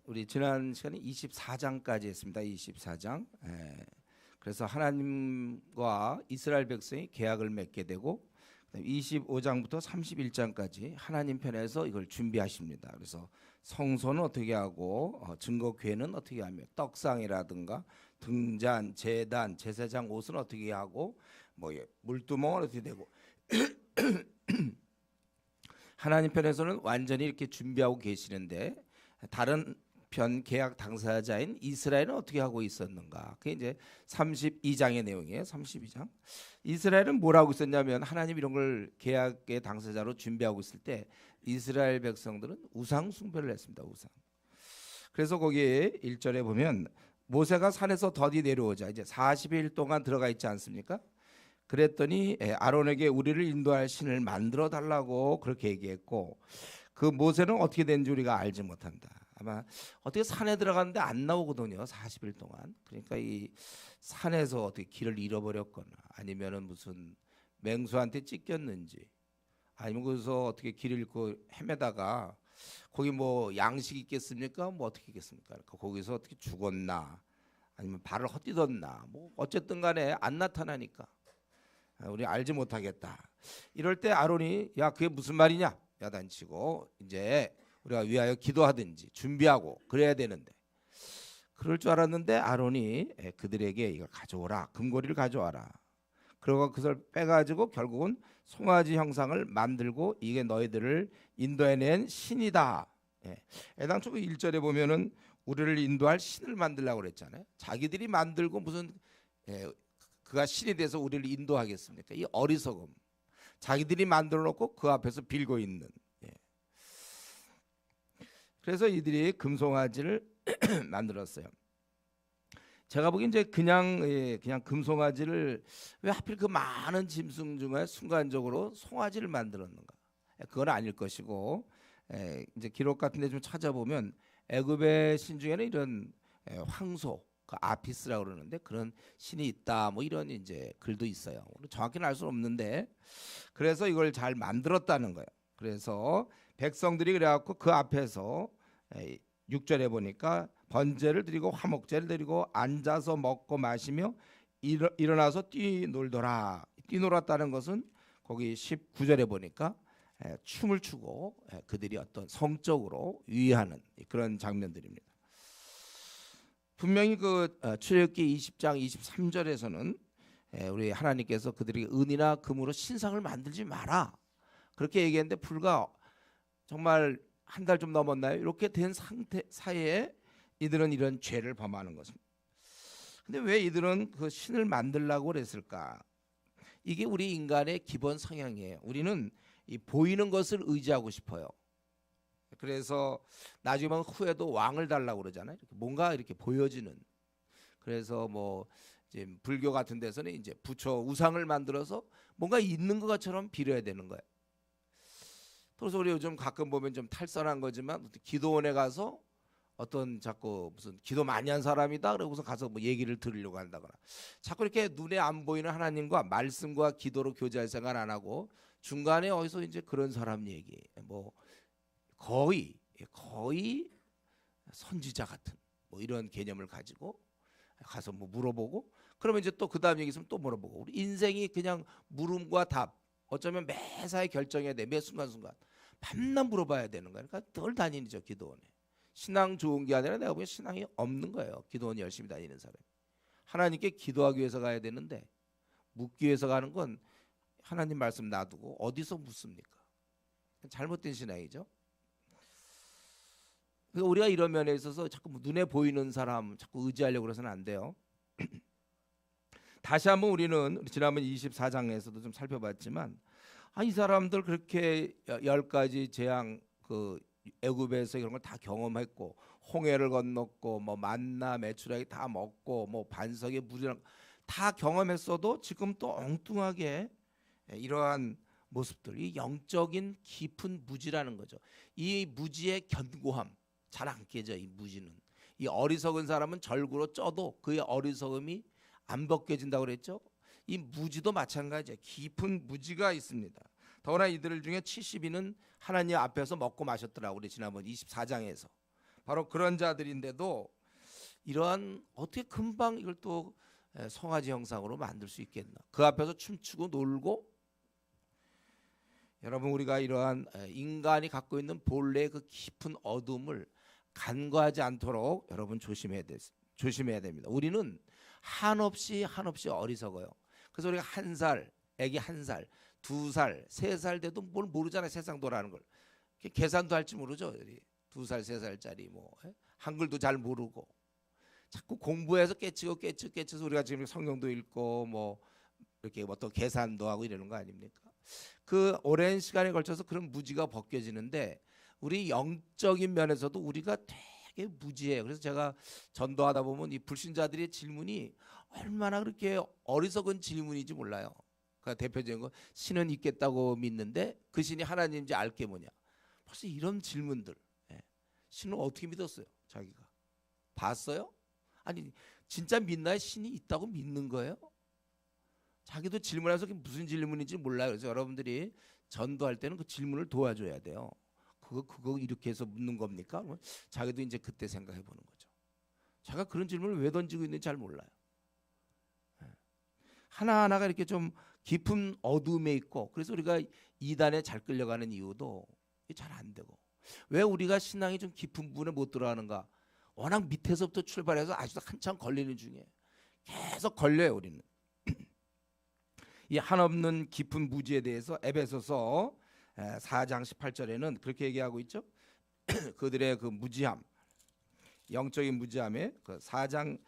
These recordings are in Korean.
우리 지난 시간에 24장까지 했습니다. 24장. 그래서 하나님과 이스라엘 백성이 계약을 맺게 되고 25장부터 31장까지 하나님 편에서 이걸 준비하십니다. 그래서 성소는 어떻게 하고 증거궤는 어떻게 하며 떡상이라든가 등잔, 제단, 제사장 옷은 어떻게 하고 뭐 물두멍은 어떻게 되고 하나님 편에서는 완전히 이렇게 준비하고 계시는데 다른 편 계약 당사자인 이스라엘은 어떻게 하고 있었는가? 그게 이제 32장의 내용이에요. 32장. 이스라엘은 뭐라고 있었냐면 하나님 이런 걸 계약의 당사자로 준비하고 있을 때 이스라엘 백성들은 우상 숭배를 했습니다. 우상. 그래서 거기에 1절에 보면 모세가 산에서 더디 내려오자 이제 40일 동안 들어가 있지 않습니까? 그랬더니 아론에게 우리를 인도할 신을 만들어 달라고 그렇게 얘기했고 그 모세는 어떻게 된지 우리가 알지 못한다. 아마 어떻게 산에 들어갔는데 안 나오거든요. 40일 동안. 그러니까 이 산에서 어떻게 길을 잃어버렸거나 아니면은 무슨 맹수한테 찢겼는지 아니면 거기서 어떻게 길을 잃고 헤매다가 거기 뭐 양식 있겠습니까? 뭐 어떻게 있겠습니까? 그러니까 거기서 어떻게 죽었나 아니면 발을 헛디뎠나 뭐 어쨌든 간에 안 나타나니까 우리 알지 못하겠다. 이럴 때 아론이 야 그게 무슨 말이냐 야단치고 이제 우리가 위하여 기도하든지 준비하고 그래야 되는데 그럴 줄 알았는데 아론이 그들에게 이걸 가져오라 금고리를 가져와라. 그러고 그걸 빼가지고 결국은 송아지 형상을 만들고 이게 너희들을 인도해낸 신이다. 애당초 1절에 보면은 우리를 인도할 신을 만들라고 그랬잖아요. 자기들이 만들고 무슨 그가 신이 돼서 우리를 인도하겠습니까? 이 어리석음. 자기들이 만들어 놓고 그 앞에서 빌고 있는. 그래서 이들이 금송아지를 만들었어요. 제가 보기엔 이제 그냥 금송아지를 왜 하필 그 많은 짐승 중에 순간적으로 송아지를 만들었는가? 그건 아닐 것이고 이제 기록 같은데 좀 찾아보면 애굽의 신 중에는 이런 황소 그 아피스라고 그러는데 그런 신이 있다 뭐 이런 이제 글도 있어요. 정확히는 알 수는 없는데 그래서 이걸 잘 만들었다는 거예요. 그래서 백성들이 그래갖고 그 앞에서 6절에 보니까 번제를 드리고 화목제를 드리고 앉아서 먹고 마시며 일어나서 뛰놀더라. 뛰놀았다는 것은 거기 19절에 보니까 춤을 추고 그들이 어떤 성적으로 유의하는 그런 장면들입니다. 분명히 그 출애굽기 20장 23절에서는 우리 하나님께서 그들에게 은이나 금으로 신상을 만들지 마라 그렇게 얘기했는데 불과 정말 한 달 좀 넘었나요? 이렇게 된 상태 사이에 이들은 이런 죄를 범하는 것입니다. 근데 왜 이들은 그 신을 만들려고 그랬을까? 이게 우리 인간의 기본 성향이에요. 우리는 이 보이는 것을 의지하고 싶어요. 그래서 나중에 보면 후에도 왕을 달라고 그러잖아요. 뭔가 이렇게 보여지는. 그래서 뭐 이제 불교 같은 데서는 이제 부처 우상을 만들어서 뭔가 있는 것처럼 빌어야 되는 거예요. 그래서 우리 요즘 가끔 보면 좀 탈선한 거지만 기도원에 가서 어떤 자꾸 무슨 기도 많이 한 사람이다 그러고서 가서 뭐 얘기를 들으려고 한다거나 자꾸 이렇게 눈에 안 보이는 하나님과 말씀과 기도로 교제할 생각 안 하고 중간에 어디서 이제 그런 사람 얘기 뭐 거의 선지자 같은 뭐 이런 개념을 가지고 가서 뭐 물어보고 그러면 이제 또 그다음 얘기 있으면 또 물어보고 우리 인생이 그냥 물음과 답 어쩌면 매사에 결정해야 돼 매 순간순간 밤낮 물어봐야 되는 거야. 그러니까 덜 다니죠 기도원에. 신앙 좋은 게 아니라 내가 보기엔 신앙이 없는 거예요. 기도원 열심히 다니는 사람. 하나님께 기도하기 위해서 가야 되는데 묻기 위해서 가는 건 하나님 말씀 놔두고 어디서 묻습니까? 잘못된 신앙이죠. 그러니까 우리가 이런 면에 있어서 자꾸 눈에 보이는 사람 자꾸 의지하려고 그래서는 안 돼요. 다시 한번 우리는 지난번 24장에서도 좀 살펴봤지만 이 사람들 그렇게 10가지 재앙 그 애굽에서 이런 걸 다 경험했고 홍해를 건넜고 뭐 만나 메추라기 다 먹고 뭐 반석의 물이랑 다 경험했어도 지금 또 엉뚱하게 이러한 모습들 이 영적인 깊은 무지라는 거죠. 이 무지의 견고함 잘 안 깨져. 이 무지는 이 어리석은 사람은 절구로 쪄도 그의 어리석음이 안 벗겨진다고 그랬죠. 이 무지도 마찬가지예요. 깊은 무지가 있습니다. 더구나 이들 중에 70인은 하나님 앞에서 먹고 마셨더라고 우리 지난번 24장에서 바로 그런 자들인데도 이러한 어떻게 금방 이걸 또 송아지 형상으로 만들 수 있겠나? 그 앞에서 춤추고 놀고. 여러분, 우리가 이러한 인간이 갖고 있는 본래의 그 깊은 어둠을 간과하지 않도록 여러분 조심해야 됩니다. 우리는 한없이 어리석어요. 그래서 우리가 애기 1살, 2살, 3살 돼도 뭘 모르잖아요. 세상 돌아가는 걸. 계산도 할지 모르죠. 2살, 3살짜리 한글도 잘 모르고 자꾸 공부해서 깨치서 우리가 지금 성경도 읽고 뭐 이렇게 또 계산도 하고 이러는 거 아닙니까? 그 오랜 시간에 걸쳐서 그런 무지가 벗겨지는데 우리 영적인 면에서도 우리가 되게 무지해요. 그래서 제가 전도하다 보면 이 불신자들의 질문이 얼마나 그렇게 어리석은 질문인지 몰라요. 그러니까 대표적인 거, 신은 있겠다고 믿는데 그 신이 하나님인지 알게 뭐냐. 벌써 이런 질문들. 신을 어떻게 믿었어요? 자기가 봤어요? 아니 진짜 믿나요? 신이 있다고 믿는 거예요? 자기도 질문해서 그게 무슨 질문인지 몰라요. 그래서 여러분들이 전도할 때는 그 질문을 도와줘야 돼요. 그거 이렇게 해서 묻는 겁니까? 자기도 이제 그때 생각해 보는 거죠. 자기가 그런 질문을 왜 던지고 있는지 잘 몰라요. 하나하나가 이렇게 좀 깊은 어둠에 있고, 그래서 우리가 이단에 잘 끌려가는 이유도 잘 안 되고. 왜 우리가 신앙이 좀 깊은 부분에 못 들어가는가? 워낙 밑에서부터 출발해서 아직도 한참 걸리는 중에 계속 걸려요. 우리는 이 한없는 깊은 무지에 대해서 에베소서 4장 18절에는 그렇게 얘기하고 있죠. 그들의 그 무지함, 영적인 무지함에 그 4장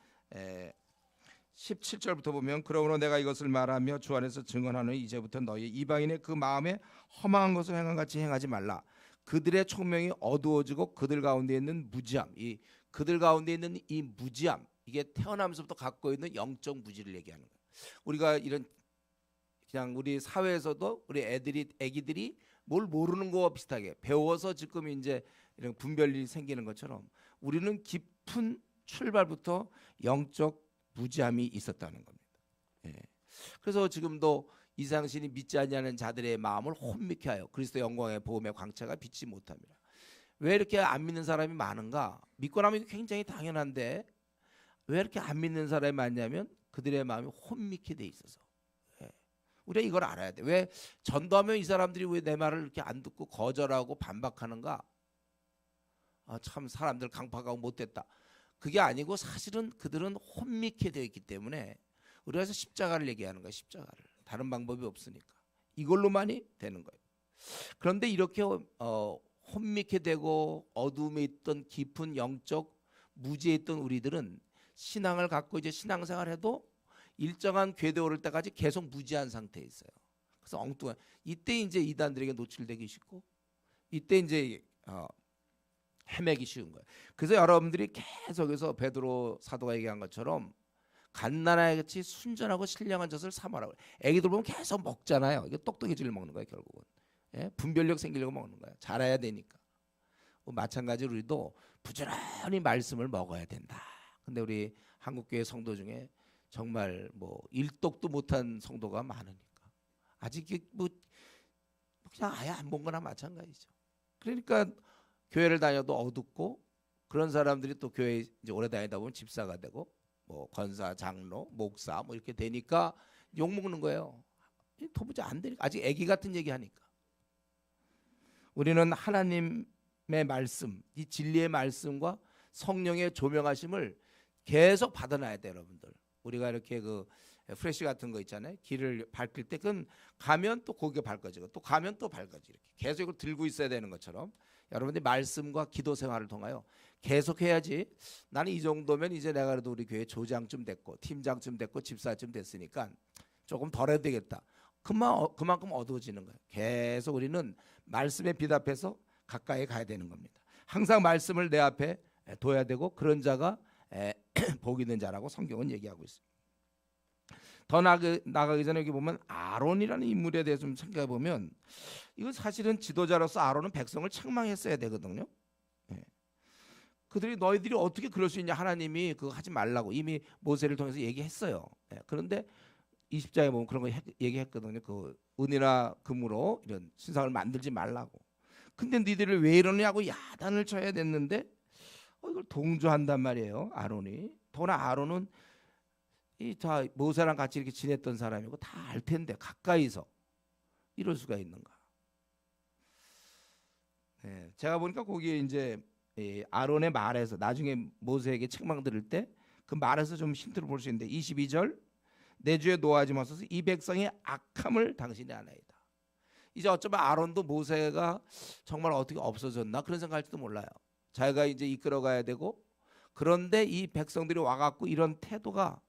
17절부터 보면, 그러므로 내가 이것을 말하며 주 안에서 증언하노니 이제부터 너희 이방인의 그 마음에 험한 것을 행한 같이 행하지 말라. 그들의 총명이 어두워지고 그들 가운데 있는 무지함, 이 그들 가운데 있는 이 무지함, 이게 태어나면서부터 갖고 있는 영적 무지를 얘기하는 거예요. 우리가 이런 그냥 우리 사회에서도 우리 애기들이 뭘 모르는 거와 비슷하게 배워서 지금 이제 이런 분별이 생기는 것처럼 우리는 깊은 출발부터 영적 무지함이 있었다는 겁니다. 그래서 지금도 이상신이 믿지 아니하는 자들의 마음을 혼미케 하여 그리스도 영광의 보험의 광채가 비치지 못합니다. 왜 이렇게 안 믿는 사람이 많은가? 믿고 나면 굉장히 당연한데 왜 이렇게 안 믿는 사람이 많냐면 그들의 마음이 혼미케 돼 있어서. 우리가 이걸 알아야 돼. 왜 전도하면 이 사람들이 왜 내 말을 이렇게 안 듣고 거절하고 반박하는가? 참 사람들 강팍하고 못됐다. 그게 아니고 사실은 그들은 혼미케 되어 있기 때문에 우리가 그래서 십자가를 얘기하는 거야. 십자가를. 다른 방법이 없으니까. 이걸로만이 되는 거예요. 그런데 이렇게 혼미케 되고 어둠에 있던 깊은 영적 무지에 있던 우리들은 신앙을 갖고 이제 신앙생활해도 일정한 궤도에 오를 때까지 계속 무지한 상태에 있어요. 그래서 엉뚱한 이때 이제 이단들에게 노출되기 쉽고 이때 이제 헤매기 쉬운 거예요. 그래서 여러분들이 계속해서 베드로 사도가 얘기한 것처럼 갓난아이같이 순전하고 신령한 젖을 삼아라고. 애기들 보면 계속 먹잖아요. 이게 똑똑해지려 먹는 거예요. 결국은 분별력 생기려고 먹는 거예요. 잘해야 되니까. 마찬가지로 우리도 부지런히 말씀을 먹어야 된다. 근데 우리 한국교회 성도 중에 정말 뭐 일독도 못한 성도가 많으니까 아직 뭐 그냥 아예 안 본 거나 마찬가지죠. 그러니까 교회를 다녀도 어둡고 그런 사람들이 또 교회 이제 오래 다니다 보면 집사가 되고 뭐 권사, 장로, 목사 뭐 이렇게 되니까 욕 먹는 거예요. 도무지 안 되니까 아직 애기 같은 얘기 하니까. 우리는 하나님의 말씀, 이 진리의 말씀과 성령의 조명하심을 계속 받아놔야 돼요, 여러분들. 우리가 이렇게 그 프레시 같은 거 있잖아요. 길을 밟힐 때 그건 가면 또 거기가 밝아지고 또 가면 또 밝아지고 이렇게 계속 이걸 들고 있어야 되는 것처럼 여러분들이 말씀과 기도 생활을 통하여 계속 해야지. 나는 이 정도면 이제 내가 그래도 우리 교회 조장쯤 됐고 팀장쯤 됐고 집사쯤 됐으니까 조금 덜 해야 되겠다. 그만큼 어두워지는 거예요. 계속 우리는 말씀에 비답해서 가까이 가야 되는 겁니다. 항상 말씀을 내 앞에 둬야 되고 그런 자가 복 있는 자라고 성경은 얘기하고 있습니다. 더 나가기 전에 여기 보면 아론이라는 인물에 대해서 좀 생각해 보면 이거 사실은 지도자로서 아론은 백성을 책망했어야 되거든요. 그들이 너희들이 어떻게 그럴 수 있냐, 하나님이 그거 하지 말라고 이미 모세를 통해서 얘기했어요. 그런데 20장에 보면 그런 거 얘기했거든요. 그 은이나 금으로 이런 신상을 만들지 말라고. 근데 너희들을 왜 이러냐고 야단을 쳐야 됐는데 이걸 동조한단 말이에요. 아론이. 더구나 아론은 이 다 모세랑 같이 이렇게 지냈던 사람이고 다 알 텐데 가까이서 이럴 수가 있는가? 네, 제가 보니까 거기에 이제 아론의 말에서 나중에 모세에게 책망 들을 때 그 말에서 좀 힌트를 볼 수 있는데 22절 내 주에 노하지 마소서 이 백성의 악함을 당신이 아나이다. 이제 어쩌면 아론도 모세가 정말 어떻게 없어졌나 그런 생각할지도 몰라요. 자기가 이제 이끌어가야 되고 그런데 이 백성들이 와갖고 이런 태도가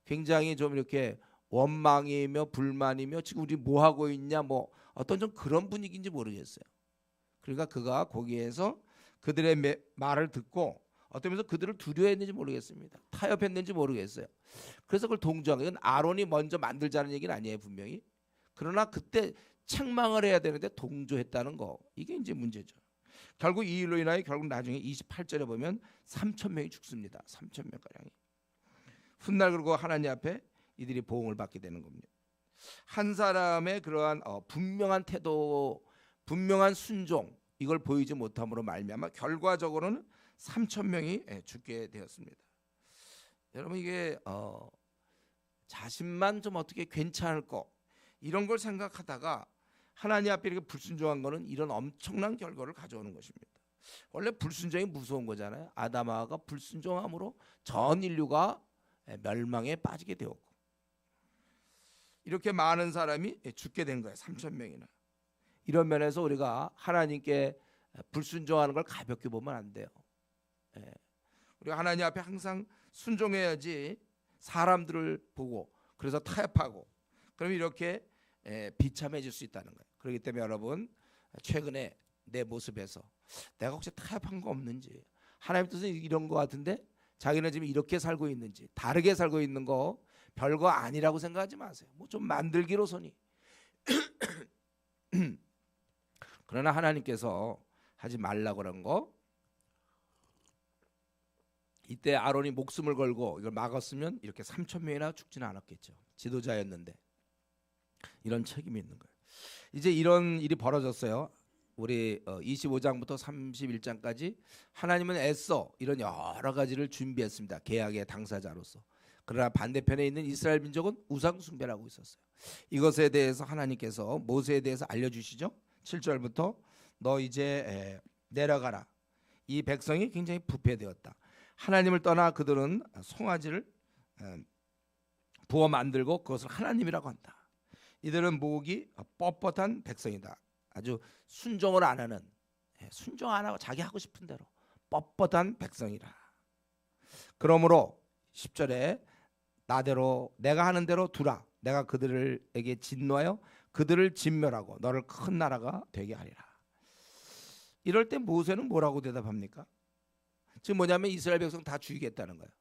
굉장히 좀 이렇게 원망이며 불만이며 지금 우리 뭐 하고 있냐 뭐 어떤 좀 그런 분위기인지 모르겠어요. 그러니까 그가 거기에서 그들의 말을 듣고 어떤 면에서 그들을 두려워했는지 모르겠습니다. 타협했는지 모르겠어요. 그래서 그걸 동조한 건 아론이 먼저 만들자는 얘기는 아니에요 분명히. 그러나 그때 책망을 해야 되는데 동조했다는 거 이게 이제 문제죠. 결국 이 일로 인하여 결국 나중에 28절에 보면 3천 명이 죽습니다. 3천 명 가량이. 훗날 그러고 하나님 앞에 이들이 보응을 받게 되는 겁니다. 한 사람의 그러한 분명한 태도, 분명한 순종 이걸 보이지 못함으로 말미암아 결과적으로는 3천 명이 죽게 되었습니다. 여러분 이게 자신만 좀 어떻게 괜찮을 거 이런 걸 생각하다가 하나님 앞에 이렇게 불순종한 거는 이런 엄청난 결과를 가져오는 것입니다. 원래 불순종이 무서운 거잖아요. 아담하가 불순종함으로 전 인류가 멸망에 빠지게 되었고 이렇게 많은 사람이 죽게 된 거예요. 3천 명이나. 이런 면에서 우리가 하나님께 불순종하는 걸 가볍게 보면 안 돼요. 우리가 하나님 앞에 항상 순종해야지 사람들을 보고 그래서 타협하고 그럼 이렇게 비참해질 수 있다는 거예요. 그렇기 때문에 여러분 최근에 내 모습에서 내가 혹시 타협한 거 없는지 하나님 뜻은 이런 거 같은데 자기는 지금 이렇게 살고 있는지 다르게 살고 있는 거 별거 아니라고 생각하지 마세요. 뭐 좀 만들기로서니. 그러나 하나님께서 하지 말라고 그런 거 이때 아론이 목숨을 걸고 이걸 막았으면 이렇게 3천 명이나 죽지는 않았겠죠. 지도자였는데 이런 책임이 있는 거예요. 이제 이런 일이 벌어졌어요. 우리 25장부터 31장까지 하나님은 애써 이런 여러 가지를 준비했습니다. 계약의 당사자로서. 그러나 반대편에 있는 이스라엘 민족은 우상 숭배를 하고 있었어요. 이것에 대해서 하나님께서 모세에 대해서 알려주시죠. 7절부터 너 이제 내려가라. 이 백성이 굉장히 부패되었다. 하나님을 떠나 그들은 송아지를 부어 만들고 그것을 하나님이라고 한다. 이들은 목이 뻣뻣한 백성이다. 아주 순종을 안 하는 순종 안 하고 자기 하고 싶은 대로 뻣뻣한 백성이라. 그러므로 10절에 나대로 내가 하는 대로 두라. 내가 그들에게 진노하여 그들을 진멸하고 너를 큰 나라가 되게 하리라. 이럴 때 모세는 뭐라고 대답합니까? 지금 뭐냐면 이스라엘 백성 다 죽이겠다는 거예요.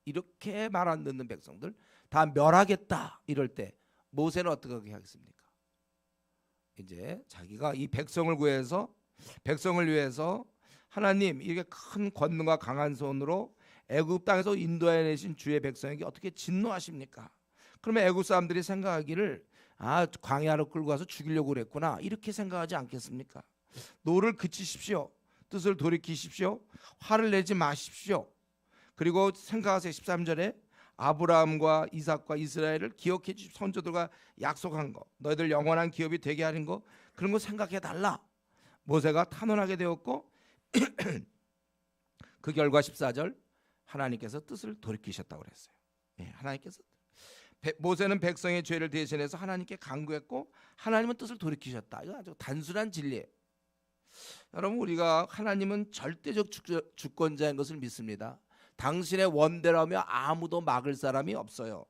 이렇게 말 안 듣는 백성들 다 멸하겠다. 이럴 때 모세는 어떻게 하겠습니까? 이제 자기가 이 백성을 구해서 백성을 위해서 하나님 이렇게 큰 권능과 강한 손으로 애굽 땅에서 인도해내신 주의 백성에게 어떻게 진노하십니까? 그러면 애굽 사람들이 생각하기를 광야로 끌고 가서 죽이려고 그랬구나 이렇게 생각하지 않겠습니까? 노를 그치십시오. 뜻을 돌이키십시오. 화를 내지 마십시오. 그리고 생각하세요. 13절에 아브라함과 이삭과 이스라엘을 기억해 주십 선조들과 약속한 거 너희들 영원한 기업이 되게 하는 거 그런 거 생각해 달라. 모세가 탄원하게 되었고 그 결과 14절 하나님께서 뜻을 돌이키셨다고 그랬어요. 하나님께서 모세는 백성의 죄를 대신해서 하나님께 간구했고 하나님은 뜻을 돌이키셨다. 이거 아주 단순한 진리예요. 여러분 우리가 하나님은 절대적 주권자인 것을 믿습니다. 당신의 원대로 하며 아무도 막을 사람이 없어요.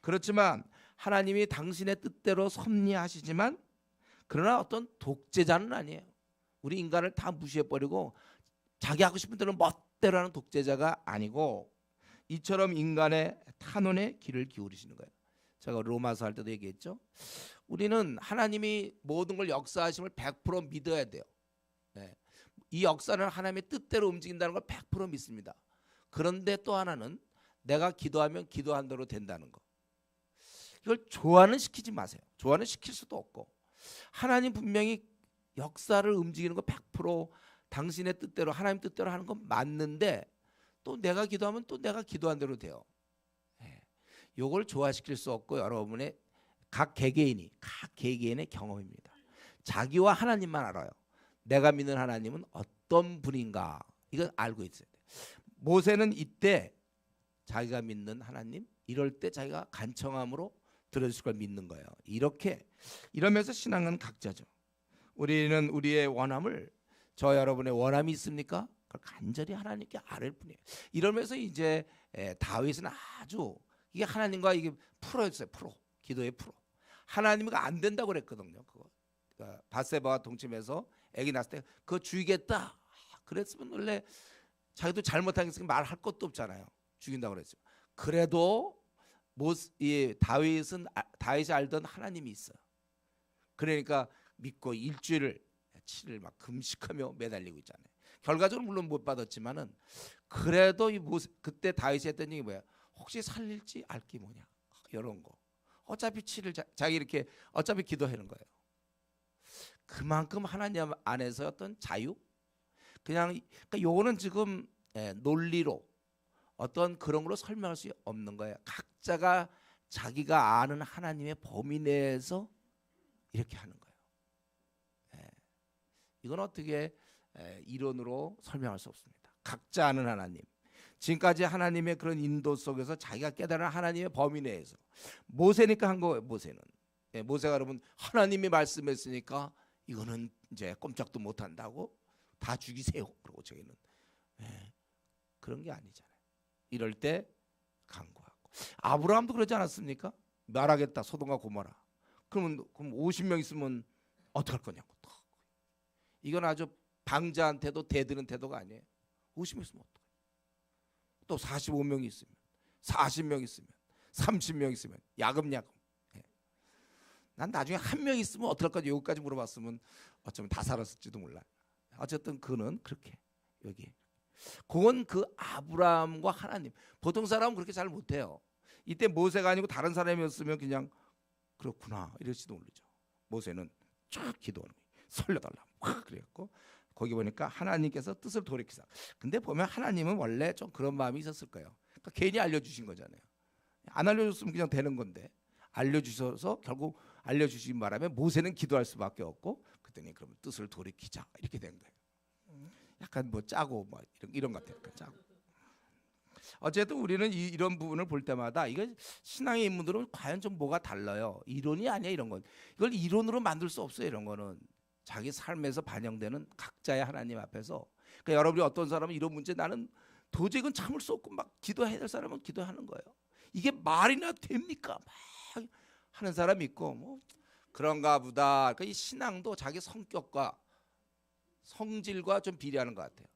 그렇지만 하나님이 당신의 뜻대로 섭리하시지만 그러나 어떤 독재자는 아니에요. 우리 인간을 다 무시해버리고 자기 하고 싶은 대로 멋대로 하는 독재자가 아니고 이처럼 인간의 탄원에 귀를 기울이시는 거예요. 제가 로마서 할 때도 얘기했죠. 우리는 하나님이 모든 걸 역사하심을 100% 믿어야 돼요. 이 역사는 하나님의 뜻대로 움직인다는 걸 100% 믿습니다. 그런데 또 하나는 내가 기도하면 기도한 대로 된다는 거. 이걸 조안은 시키지 마세요. 조안은 시킬 수도 없고 하나님 분명히 역사를 움직이는 거 100% 당신의 뜻대로 하나님 뜻대로 하는 건 맞는데 또 내가 기도하면 또 내가 기도한 대로 돼요. 요걸 조화시킬 수 없고 여러분의 각 개개인의 경험입니다. 자기와 하나님만 알아요. 내가 믿는 하나님은 어떤 분인가 이걸 알고 있어야 돼. 모세는 이때 자기가 믿는 하나님 이럴 때 자기가 간청함으로 들어줄 걸 믿는 거예요. 이러면서 신앙은 각자죠. 우리는 우리의 원함을 저 여러분의 원함이 있습니까? 그걸 간절히 하나님께 아뢰을 뿐이에요. 이러면서 이제 다윗은 아주 이게 하나님과 이게 프로였어요. 기도의 프로. 하나님과 안 된다고 그랬거든요. 그거 그러니까 바세바와 동침해서 아기 낳았을 때 그거 죽이겠다. 그랬으면 원래 자기도 잘못한 게 있으면 말할 것도 없잖아요. 죽인다고 그랬어요. 그래도 다윗이 알던 하나님이 있어요. 그러니까 믿고 일주일을 7일 막 금식하며 매달리고 있잖아요. 결과적으로 물론 못 받았지만은 그래도 그때 다윗이 했던 얘기 뭐야? 혹시 살릴지 알기 뭐냐? 이런 거. 어차피 7일 자기 이렇게 어차피 기도하는 거예요. 그만큼 하나님 안에서 어떤 자유? 그러니까 요거는 지금 논리로 어떤 그런 걸로 설명할 수 없는 거예요. 각자가 자기가 아는 하나님의 범위 내에서 이렇게 하는 거예요. 이건 어떻게 이론으로 설명할 수 없습니다. 각자 아는 하나님. 지금까지 하나님의 그런 인도 속에서 자기가 깨달은 하나님의 범위 내에서 모세니까 한 거예요. 모세가 여러분 하나님이 말씀했으니까 이거는 이제 꼼짝도 못 한다고 다 죽이세요. 그러고 저희는 그런 게 아니잖아요. 이럴 때 간구하고 아브라함도 그러지 않았습니까? 멸하겠다 소돔과 고모라. 그럼 50명 있으면 어떡할 거냐고. 이건 아주 방자한테도 대드는 태도가 아니에요. 50명 있으면 어떡해. 또 45명 있으면 40명 있으면 30명 있으면 야금야금. 난 나중에 한 명 있으면 어떡할 거지. 여기까지 물어봤으면 어쩌면 다 살았을지도 몰라. 어쨌든 그는 그렇게 여기 그건 그 아브라함과 하나님. 보통 사람은 그렇게 잘 못해요. 이때 모세가 아니고 다른 사람이었으면 그냥 그렇구나 이럴지도 모르죠. 모세는 쫙 기도하는 거예요. 살려달라 확 그랬고 거기 보니까 하나님께서 뜻을 돌이키사. 근데 보면 하나님은 원래 좀 그런 마음이 있었을 거예요. 그러니까 괜히 알려주신 거잖아요. 안 알려줬으면 그냥 되는 건데 알려주셔서 결국 알려주신 바람에 모세는 기도할 수밖에 없고 그랬더니 그러면 뜻을 돌이키자 이렇게 된 거예요. 약간 뭐 짜고 뭐 이런 것 같아요. 짜고. 어쨌든 우리는 이런 부분을 볼 때마다 이거 신앙의 인물들은 과연 좀 뭐가 달라요. 이론이 아니야 이런 건. 이걸 이론으로 만들 수 없어요. 이런 거는 자기 삶에서 반영되는 각자의 하나님 앞에서. 그러니까 여러분이 어떤 사람은 이런 문제 나는 도저히 이건 참을 수 없고 막 기도해야 될 사람은 기도하는 거예요. 이게 말이나 됩니까? 막 하는 사람이 있고 뭐 그런가 보다. 그러니까 이 신앙도 자기 성격과 성질과 좀 비례하는 것 같아요.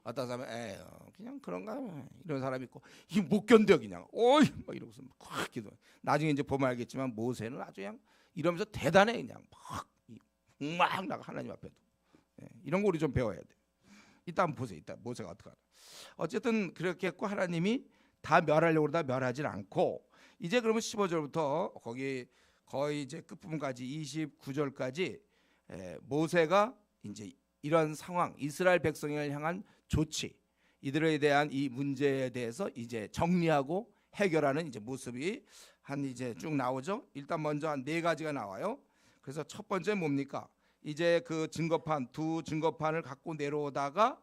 어떤 사람은 그냥 그런가 이런 사람이 있고 이게 못 견뎌 그냥 어이 막 이러고서 막 기도. 나중에 이제 보면 알겠지만 모세는 아주 그냥 이러면서 대단해 그냥 막 나가 하나님 앞에도. 이런 거 우리 좀 배워야 돼. 이따 한번 보세요. 이따 모세가 어떻게 하나. 어쨌든 그렇게 했고 하나님이 다 멸하려고 그러다 멸하진 않고 이제 그러면 15절부터 거기 거의 이제 끝부분까지 29절까지 모세가 이제 이런 상황 이스라엘 백성을 향한 조치 이들에 대한 이 문제에 대해서 이제 정리하고 해결하는 이제 모습이 한 이제 쭉 나오죠. 일단 먼저 한 4가지가 나와요. 그래서 첫 번째 뭡니까? 이제 그 두 증거판을 갖고 내려오다가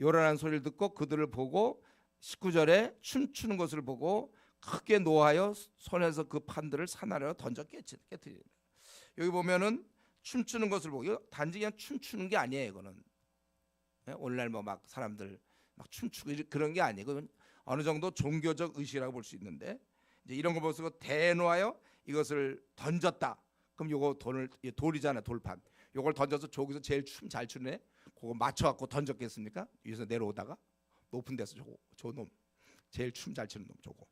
요란한 소리를 듣고 그들을 보고 19절에 춤추는 것을 보고 크게 노하여 손에서 그 판들을 산 아래로 던져 깨뜨리는. 여기 보면은 춤추는 것을 보고 이거 단지 그냥 춤추는 게 아니에요. 이거는 오늘날 뭐 막 사람들 막 춤추고 그런 게 아니고 어느 정도 종교적 의식이라고 볼 수 있는데 이제 이런 거 보고 대노하여 이것을 던졌다. 그럼 요거 돌이잖아 돌판. 요걸 던져서 저기서 제일 춤 잘 추는 애 그거 맞춰갖고 던졌겠습니까? 위에서 내려오다가 높은 데서 저 놈 제일 춤 잘 추는 놈 저거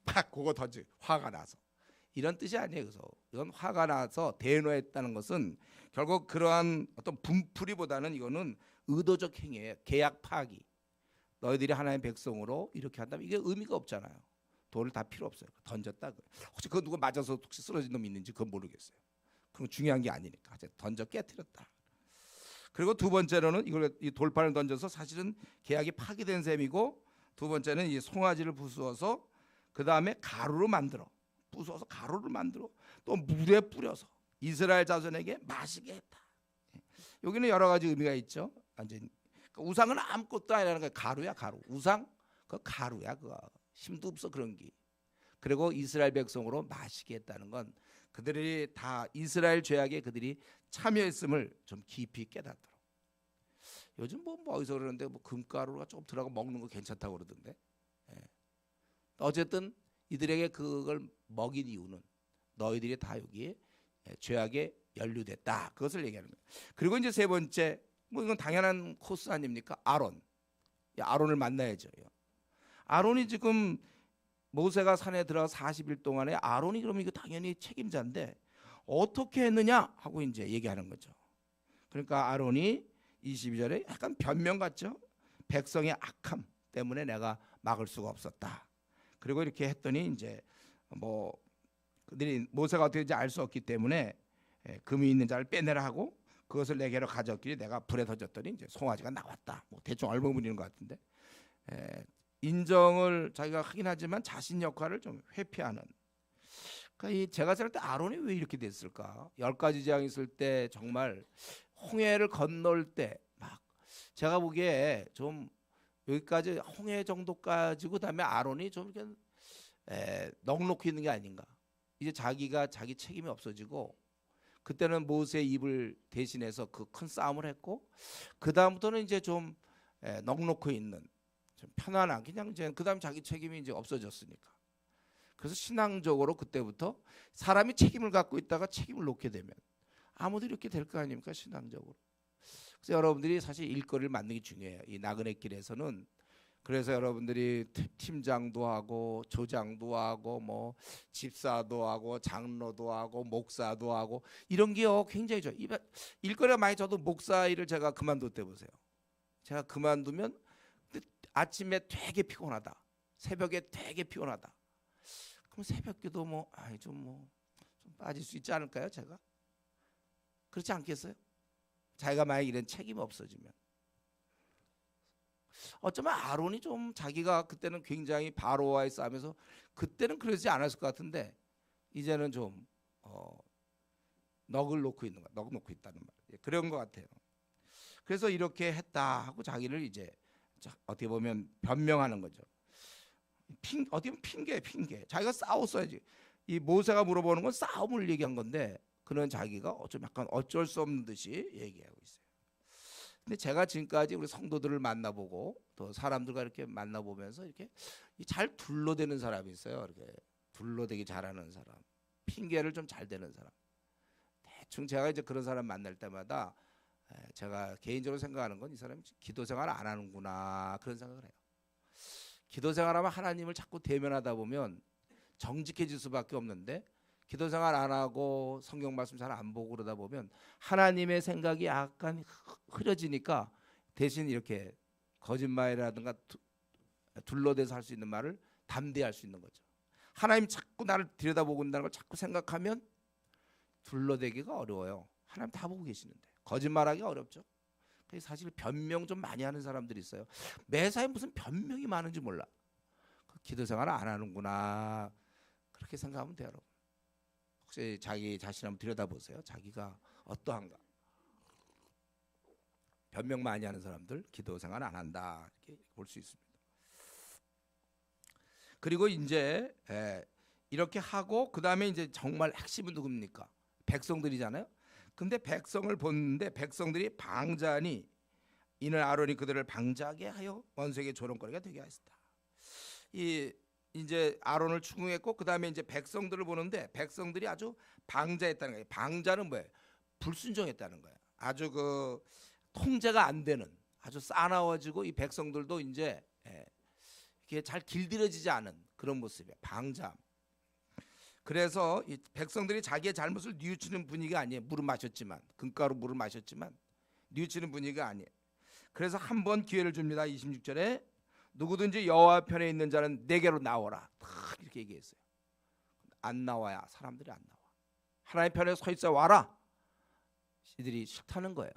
팍 그거 던지 화가 나서 이런 뜻이 아니에요. 그래서 이건 화가 나서 대노했다는 것은 결국 그러한 어떤 분풀이보다는 이거는 의도적 행위예요. 계약 파기. 너희들이 하나님의 백성으로 이렇게 한다면 이게 의미가 없잖아요. 돌을 다 필요 없어요. 던졌다. 혹시 그거 누가 맞아서 혹시 쓰러진 놈 있는지 그건 모르겠어요. 그건 중요한 게 아니니까 던져 깨뜨렸다. 그리고 두 번째로는 이걸 이 돌판을 던져서 사실은 계약이 파기된 셈이고, 두 번째는 이 송아지를 부수어서 그 다음에 가루로 만들어 부수어서 가루를 만들어 또 물에 뿌려서 이스라엘 자손에게 마시게 했다. 여기는 여러 가지 의미가 있죠. 완전 우상은 아무것도 아니라는 거야. 가루야 가루. 우상 그 가루야 그거. 힘도 없어 그런 게. 그리고 이스라엘 백성으로 마시게 했다는 건 그들이 다 이스라엘 죄악에 그들이 참여했음을 좀 깊이 깨닫도록. 요즘 뭐 어디서 그러는데 뭐 금가루가 조금 들어가 먹는 거 괜찮다고 그러던데. 예. 어쨌든 이들에게 그걸 먹인 이유는 너희들이 다 여기에 죄악에 연루됐다. 그것을 얘기하는 거예요. 그리고 이제 세 번째, 뭐 이건 당연한 코스 아닙니까? 아론. 아론을 만나야죠. 아론이 지금 모세가 산에 들어가 40일 동안에 아론이 그러면 이거 당연히 책임자인데 어떻게 했느냐 하고 이제 얘기하는 거죠. 그러니까 아론이 22절에 약간 변명 같죠. 백성의 악함 때문에 내가 막을 수가 없었다. 그리고 이렇게 했더니 이제 뭐 그들이 모세가 어떻게 되는지 알 수 없기 때문에 금이 있는 자를 빼내라 하고 그것을 내게로 가져왔길래 내가 불에 던졌더니 이제 송아지가 나왔다. 뭐 대충 얼버무리는 것 같은데 인정을 자기가 하긴 하지만 자신 역할을 좀 회피하는. 그러니까 제가 생각할 때 아론이 왜 이렇게 됐을까? 10가지 재앙이 있을 때 정말 홍해를 건널 때 막 제가 보기에 좀 여기까지 홍해 정도까지 그다음에 아론이 좀 이렇게 넉넉히 있는 게 아닌가. 이제 자기가 자기 책임이 없어지고 그때는 모세의 입을 대신해서 그 큰 싸움을 했고 그 다음부터는 이제 좀 넉넉히 있는 좀 편안한 그냥 이제 그 다음 자기 책임이 이제 없어졌으니까. 그래서 신앙적으로 그때부터 사람이 책임을 갖고 있다가 책임을 놓게 되면 아무도 이렇게 될 거 아닙니까 신앙적으로. 그래서 여러분들이 사실 일거리를 만드는 게 중요해요. 이 나그네 길에서는. 그래서 여러분들이 팀장도 하고 조장도 하고 뭐 집사도 하고 장로도 하고 목사도 하고 이런 게요 굉장히 좋아요. 일거리가 많이 저도 목사 일을 제가 그만뒀대 보세요. 제가 그만두면 아침에 되게 피곤하다. 새벽에 되게 피곤하다. 그럼 새벽기도 뭐 좀 빠질 수 있지 않을까요? 제가 그렇지 않겠어요? 자기가 만약 이런 책임이 없어지면 어쩌면 아론이 좀 자기가 그때는 굉장히 바로와의 싸움에서 그때는 그러지 않았을 것 같은데 이제는 좀 넋을 놓고 있는 거, 넋 놓고 있다는 말, 그런 것 같아요. 그래서 이렇게 했다 하고 자기를 이제 어떻게 보면 변명하는 거죠. 어떻게 보면 핑계. 자기가 싸웠어야지. 이 모세가 물어보는 건 싸움을 얘기한 건데 그는 자기가 좀 약간 어쩔 수 없는 듯이 얘기하고 있어요. 근데 제가 지금까지 우리 성도들을 만나보고 또 사람들과 이렇게 만나보면서 이렇게 잘 둘러대는 사람이 있어요. 이렇게 둘러대기 잘하는 사람, 핑계를 좀 잘 대는 사람. 대충 제가 이제 그런 사람 만날 때마다 제가 개인적으로 생각하는 건 이 사람이 기도 생활 안 하는구나 그런 생각을 해요. 기도 생활하면 하나님을 자꾸 대면하다 보면 정직해질 수밖에 없는데 기도 생활 안 하고 성경 말씀 잘 안 보고 그러다 보면 하나님의 생각이 약간 흐려지니까 대신 이렇게 거짓말이라든가 둘러대서 할 수 있는 말을 담대히 할 수 있는 거죠. 하나님 자꾸 나를 들여다보고 있다는 걸 자꾸 생각하면 둘러대기가 어려워요. 하나님 다 보고 계시는데 거짓말하기 어렵죠. 사실 변명 좀 많이 하는 사람들이 있어요. 매사에 무슨 변명이 많은지 몰라. 기도 생활 안 하는구나 그렇게 생각하면 돼요. 여러분. 혹시 자기 자신 한번 들여다보세요. 자기가 어떠한가. 변명 많이 하는 사람들 기도 생활 안 한다 이렇게 볼 수 있습니다. 그리고 이제 이렇게 하고 그 다음에 이제 정말 핵심은 누굽니까? 백성들이잖아요. 근데 백성을 보는데 백성들이 방자하니 이는 아론이 그들을 방자하게 하여 원수에게 조롱거리가 되게 하였다. 이제 아론을 추궁했고 그 다음에 이제 백성들을 보는데 백성들이 아주 방자했다는 거예요. 방자는 뭐예요? 불순종했다는 거예요. 아주 그 통제가 안 되는 아주 싸나워지고 이 백성들도 이제 이게 잘 길들여지지 않은 그런 모습이에요. 방자. 그래서 이 백성들이 자기의 잘못을 뉘우치는 분위기가 아니에요. 물을 마셨지만 금가루 물을 마셨지만 뉘우치는 분위기가 아니에요. 그래서 한 번 기회를 줍니다. 26절에 누구든지 여호와 편에 있는 자는 내게로 나오라 이렇게 얘기했어요. 안 나와야 사람들이 안 나와. 하나님 편에 서 있어 와라. 이들이 싫다는 거예요.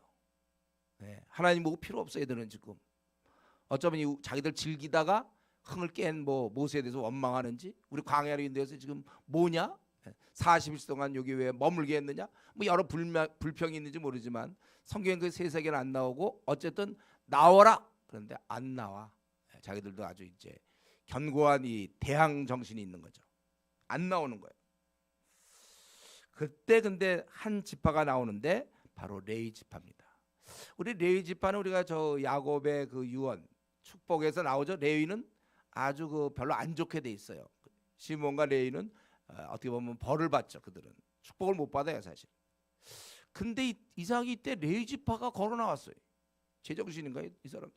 하나님 보고 필요 없어. 애들은 지금 어쩌면 자기들 즐기다가 흥을 깬 모세에 대해서 원망하는지, 우리 광야로 인도해서 지금 뭐냐, 40일 동안 여기 왜 머물게 했느냐, 여러 불평이 있는지 모르지만 성경에 그 세세계는 안 나오고 어쨌든 나와라. 그런데 안 나와. 자기들도 아주 이제 견고한 이 대항 정신이 있는 거죠. 안 나오는 거예요. 그때 근데 한 지파가 나오는데 바로 레위 지파입니다. 우리 레위 지파는 우리가 저 야곱의 그 유언 축복에서 나오죠. 레위는 아주 그 별로 안 좋게 돼 있어요. 시몬과 레위는 어떻게 보면 벌을 받죠. 그들은 축복을 못 받아요 사실. 근데 이삭이 이때 레위 지파가 걸어 나왔어요. 제정신인가요 이 사람?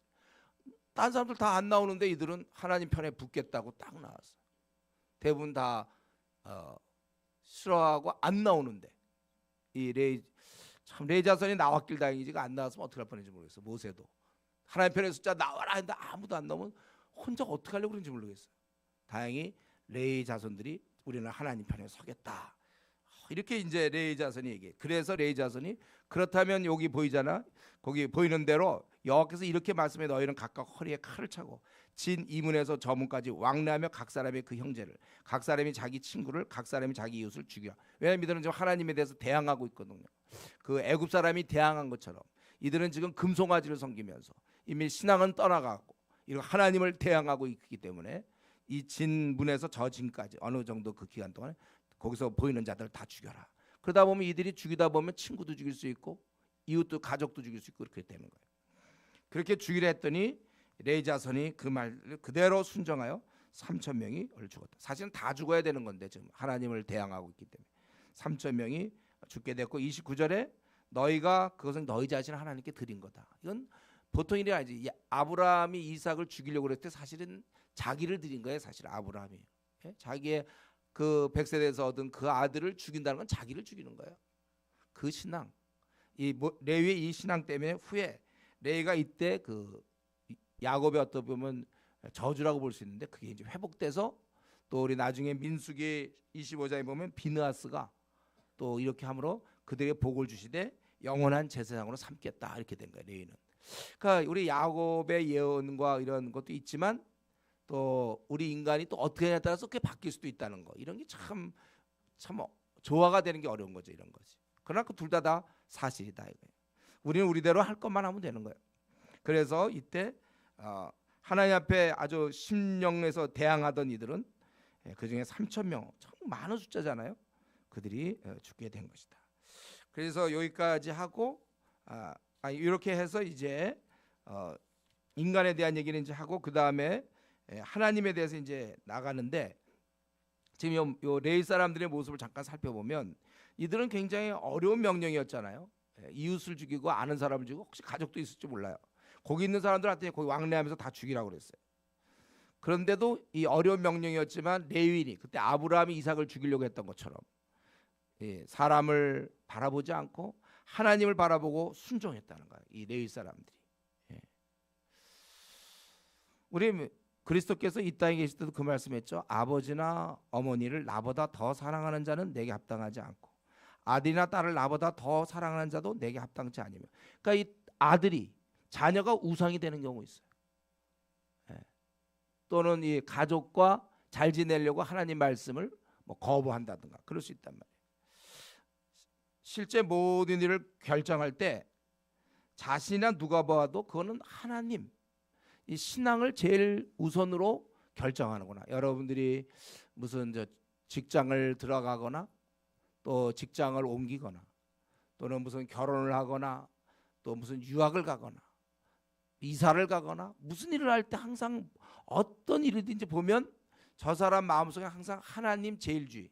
딴 사람들 다 안 나오는데 이들은 하나님 편에 붙겠다고 딱 나왔어. 대부분 다 싫어하고 안 나오는데 이 레위 자손이 나왔길 다행이지가 안 나왔으면 어떻게 할 뻔했는지 모르겠어. 모세도 하나님 편의 숫자 나와라 했는데 아무도 안 나오면 혼자 어떻게 하려고 그런지 모르겠어요. 다행히 레위 자손들이 우리는 하나님 편에 서겠다. 이렇게 이제 레위 자손이 얘기해. 그래서 레위 자손이 그렇다면 여기 보이잖아. 거기 보이는 대로 여호와께서 이렇게 말씀해, 너희는 각각 허리에 칼을 차고 진 이문에서 저문까지 왕래하며 각 사람의 그 형제를, 각 사람이 자기 친구를, 각 사람이 자기 이웃을 죽여. 왜냐하면 이들은 지금 하나님에 대해서 대항하고 있거든요. 그 애굽 사람이 대항한 것처럼 이들은 지금 금송아지를 섬기면서 이미 신앙은 떠나가고 이런 하나님을 대항하고 있기 때문에 이 진문에서 저 진까지 어느 정도 그 기간 동안 거기서 보이는 자들 다 죽여라. 그러다 보면 이들이 죽이다 보면 친구도 죽일 수 있고 이웃도 가족도 죽일 수 있고 그렇게 되는 거예요. 그렇게 죽이려 했더니 레위 자손이 그 말을 그대로 순종하여 3,000명이 죽었다. 사실은 다 죽어야 되는 건데 지금 하나님을 대항하고 있기 때문에 3,000명이 죽게 됐고 29절에 너희가 그것은 너희 자신을 하나님께 드린 거다. 이건 보통 일이 아니지. 아브라함이 이삭을 죽이려고 그랬을 때 사실은 자기를 드린 거예요. 사실 아브라함이 자기의 그 백세대에서 얻은 그 아들을 죽인다는 건 자기를 죽이는 거예요. 그 신앙, 레위의 이 신앙 때문에 후에 레위가 이때 그 야곱의 어떻게 보면 저주라고 볼 수 있는데 그게 이제 회복돼서 또 우리 나중에 민수기 25장에 보면 비느하스가 또 이렇게 함으로 그들에게 복을 주시되 영원한 제사장으로 삼겠다 이렇게 된 거예요. 레위는. 그러니까 우리 야곱의 예언과 이런 것도 있지만 또 우리 인간이 또 어떻게 하냐에 따라서 그게 바뀔 수도 있다는 거. 이런 게 참 조화가 되는 게 어려운 거죠. 이런 거지. 그러나 그 둘 다 사실이다 이거예요. 우리는 우리대로 할 것만 하면 되는 거예요. 그래서 이때 하나님 앞에 아주 심령에서 대항하던 이들은 그중에 3,000명, 참 많은 숫자잖아요. 그들이 죽게 된 것이다. 그래서 여기까지 하고 이렇게 해서 이제 인간에 대한 얘기는 이제 하고 그 다음에 하나님에 대해서 이제 나가는데 지금 요 레위 사람들의 모습을 잠깐 살펴보면 이들은 굉장히 어려운 명령이었잖아요. 이웃을 죽이고 아는 사람을 죽이고 혹시 가족도 있을지 몰라요. 거기 있는 사람들한테 거기 왕래하면서 다 죽이라고 그랬어요. 그런데도 이 어려운 명령이었지만 레위인이 그때 아브라함이 이삭을 죽이려고 했던 것처럼 사람을 바라보지 않고 하나님을 바라보고 순종했다는 거예요. 이 레위 사람들이. 우리 그리스도께서 이 땅에 계실 때도 그 말씀했죠. 아버지나 어머니를 나보다 더 사랑하는 자는 내게 합당하지 않고 아들이나 딸을 나보다 더 사랑하는 자도 내게 합당치 아니며. 그러니까 이 아들이 자녀가 우상이 되는 경우 있어요. 또는 이 가족과 잘 지내려고 하나님 말씀을 거부한다든가 그럴 수 있단 말이에요. 실제 모든 일을 결정할 때 자신이나 누가 봐도 그거는 하나님 이 신앙을 제일 우선으로 결정하는구나. 여러분들이 무슨 직장을 들어가거나 또 직장을 옮기거나 또는 무슨 결혼을 하거나 또 무슨 유학을 가거나 이사를 가거나 무슨 일을 할 때 항상 어떤 일이든지 보면 저 사람 마음속에 항상 하나님 제일주의,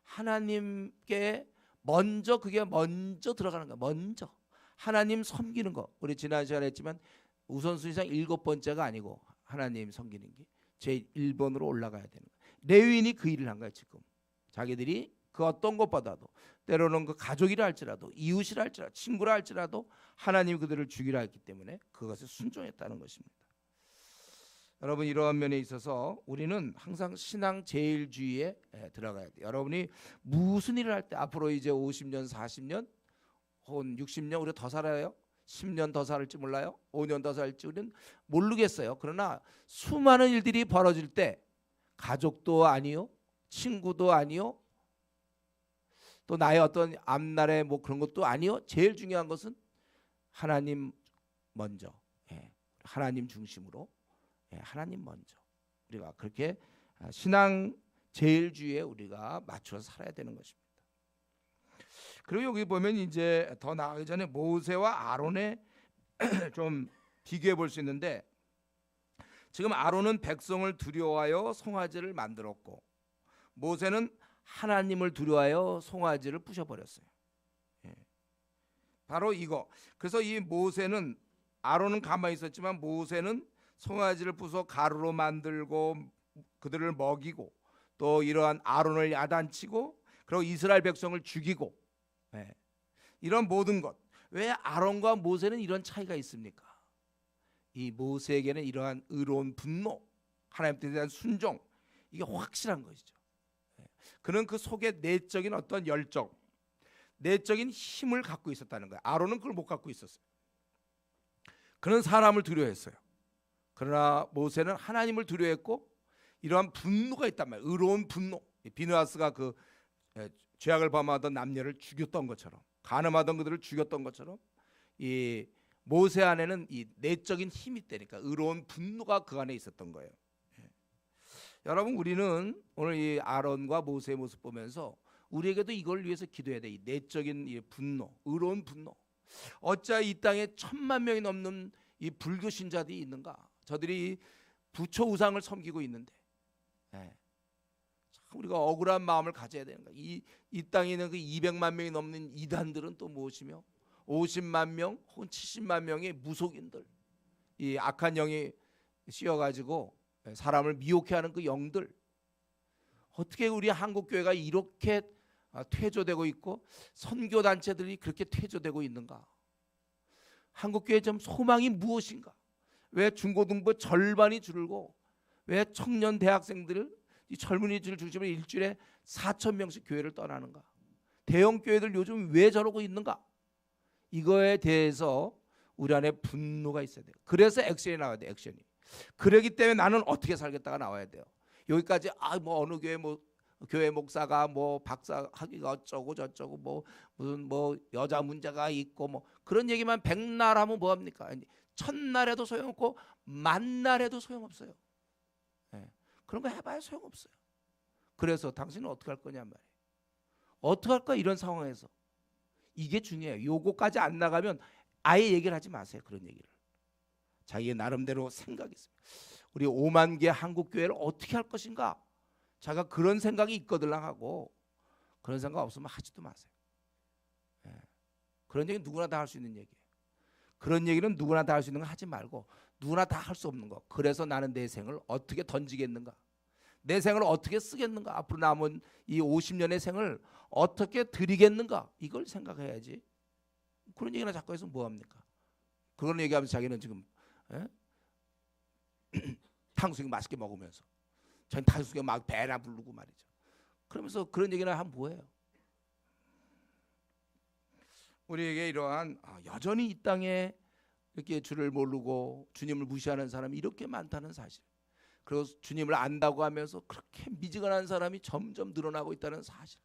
하나님께 먼저 그게 먼저 들어가는 거야. 먼저 하나님 섬기는 거. 우리 지난 시간에 했지만 우선순위상 7번째가 아니고 하나님 섬기는 게 제일 1번으로 올라가야 되는 거야. 레위인이 그 일을 한 거야. 지금 자기들이 그 어떤 것보다도 때로는 그 가족이라 할지라도 이웃이라 할지라도 친구라 할지라도 하나님이 그들을 죽이라 했기 때문에 그것에 순종했다는 것입니다. 여러분 이러한 면에 있어서 우리는 항상 신앙 제일주의에 들어가야 돼요. 여러분이 무슨 일을 할 때 앞으로 이제 50년 40년 혹은 60년 우리가 더 살아요. 10년 더 살을지 몰라요. 5년 더 살지 우리는 모르겠어요. 그러나 수많은 일들이 벌어질 때 가족도 아니요, 친구도 아니요, 또 나의 어떤 앞날의 뭐 그런 것도 아니요. 제일 중요한 것은 하나님 먼저, 하나님 중심으로, 하나님 먼저 우리가 그렇게 신앙 제일주의에 우리가 맞춰서 살아야 되는 것입니다. 그리고 여기 보면 이제 더 나아가기 전에 모세와 아론의 좀 비교해 볼 수 있는데, 지금 아론은 백성을 두려워하여 송아지를 만들었고 모세는 하나님을 두려워하여 송아지를 부셔버렸어요. 바로 이거. 그래서 이 모세는, 아론은 가만히 있었지만 모세는 송아지를 부숴 가루로 만들고 그들을 먹이고 또 이러한 아론을 야단치고 그리고 이스라엘 백성을 죽이고, 이런 모든 것. 왜 아론과 모세는 이런 차이가 있습니까? 이 모세에게는 이러한 의로운 분노, 하나님께 대한 순종, 이게 확실한 것이죠. 그는 그 속에 내적인 어떤 열정, 내적인 힘을 갖고 있었다는 거예요. 아론은 그걸 못 갖고 있었어요. 그는 사람을 두려워했어요. 그러나 모세는 하나님을 두려워했고 이러한 분노가 있단 말이에요. 의로운 분노. 비느하스가 그 죄악을 범하던 남녀를 죽였던 것처럼, 간음하던 그들을 죽였던 것처럼, 이 모세 안에는 이 내적인 힘이 있다니까, 의로운 분노가 그 안에 있었던 거예요. 여러분, 우리는 오늘 이 아론과 모세의 모습 보면서 우리에게도 이걸 위해서 기도해야 돼. 이 내적인 이 분노, 의로운 분노. 어찌 이 땅에 1000만 명이 넘는 이 불교 신자들이 있는가? 저들이 부처 우상을 섬기고 있는데, 참 우리가 억울한 마음을 가져야 되는 거야. 이 땅에 있는 그 200만 명이 넘는 이단들은 또 무엇이며 50만 명 혹은 70만 명의 무속인들, 이 악한 영이 씌어가지고 사람을 미혹해하는 그 영들, 어떻게 우리 한국교회가 이렇게 퇴조되고 있고 선교 단체들이 그렇게 퇴조되고 있는가? 한국교회 좀 소망이 무엇인가? 왜 중고등부 절반이 줄고, 왜 청년 대학생들을, 이 젊은이들 중심으로 일주일에 4,000명씩 교회를 떠나는가? 대형 교회들 요즘 왜 저러고 있는가? 이거에 대해서 우리 안에 분노가 있어야 돼요. 그래서 액션이 나와야 돼요. 액션이. 그러기 때문에 나는 어떻게 살겠다가 나와야 돼요. 여기까지 뭐 어느 교회 뭐 교회 목사가 뭐 박사 학위가 어쩌고 저쩌고 뭐 무슨 뭐 여자 문제가 있고 뭐 그런 얘기만 백날 하면 뭐 합니까? 천날에도 소용없고 만날에도 소용없어요. 그런 거 해봐야 소용없어요. 그래서 당신은 어떻게 할 거냐 말이에요. 어떻게 할까 이런 상황에서. 이게 중요해요. 요거까지 안 나가면 아예 얘기를 하지 마세요. 그런 얘기를. 자기의 나름대로 생각이 있습니다. 우리 5만 개 한국 교회를 어떻게 할 것인가? 자기가 그런 생각이 있거들랑 하고, 그런 생각 없으면 하지도 마세요. 그런 얘기 누구나 다 할 수 있는 얘기예요. 그런 얘기는 누구나 다 할 수 있는 거 하지 말고 누구나 다 할 수 없는 거. 그래서 나는 내 생을 어떻게 던지겠는가? 내 생을 어떻게 쓰겠는가? 앞으로 남은 이 50년의 생을 어떻게 드리겠는가? 이걸 생각해야지. 그런 얘기나 자꾸 해서 뭐합니까? 그런 얘기하면서 자기는 지금 탕수육 맛있게 먹으면서 저희 탕수육에 막 배나 부르고 말이죠. 그러면서 그런 얘기나 하면 뭐예요? 우리에게 이러한 여전히 이 땅에 이렇게 주를 모르고 주님을 무시하는 사람이 이렇게 많다는 사실, 그리고 주님을 안다고 하면서 그렇게 미지근한 사람이 점점 늘어나고 있다는 사실,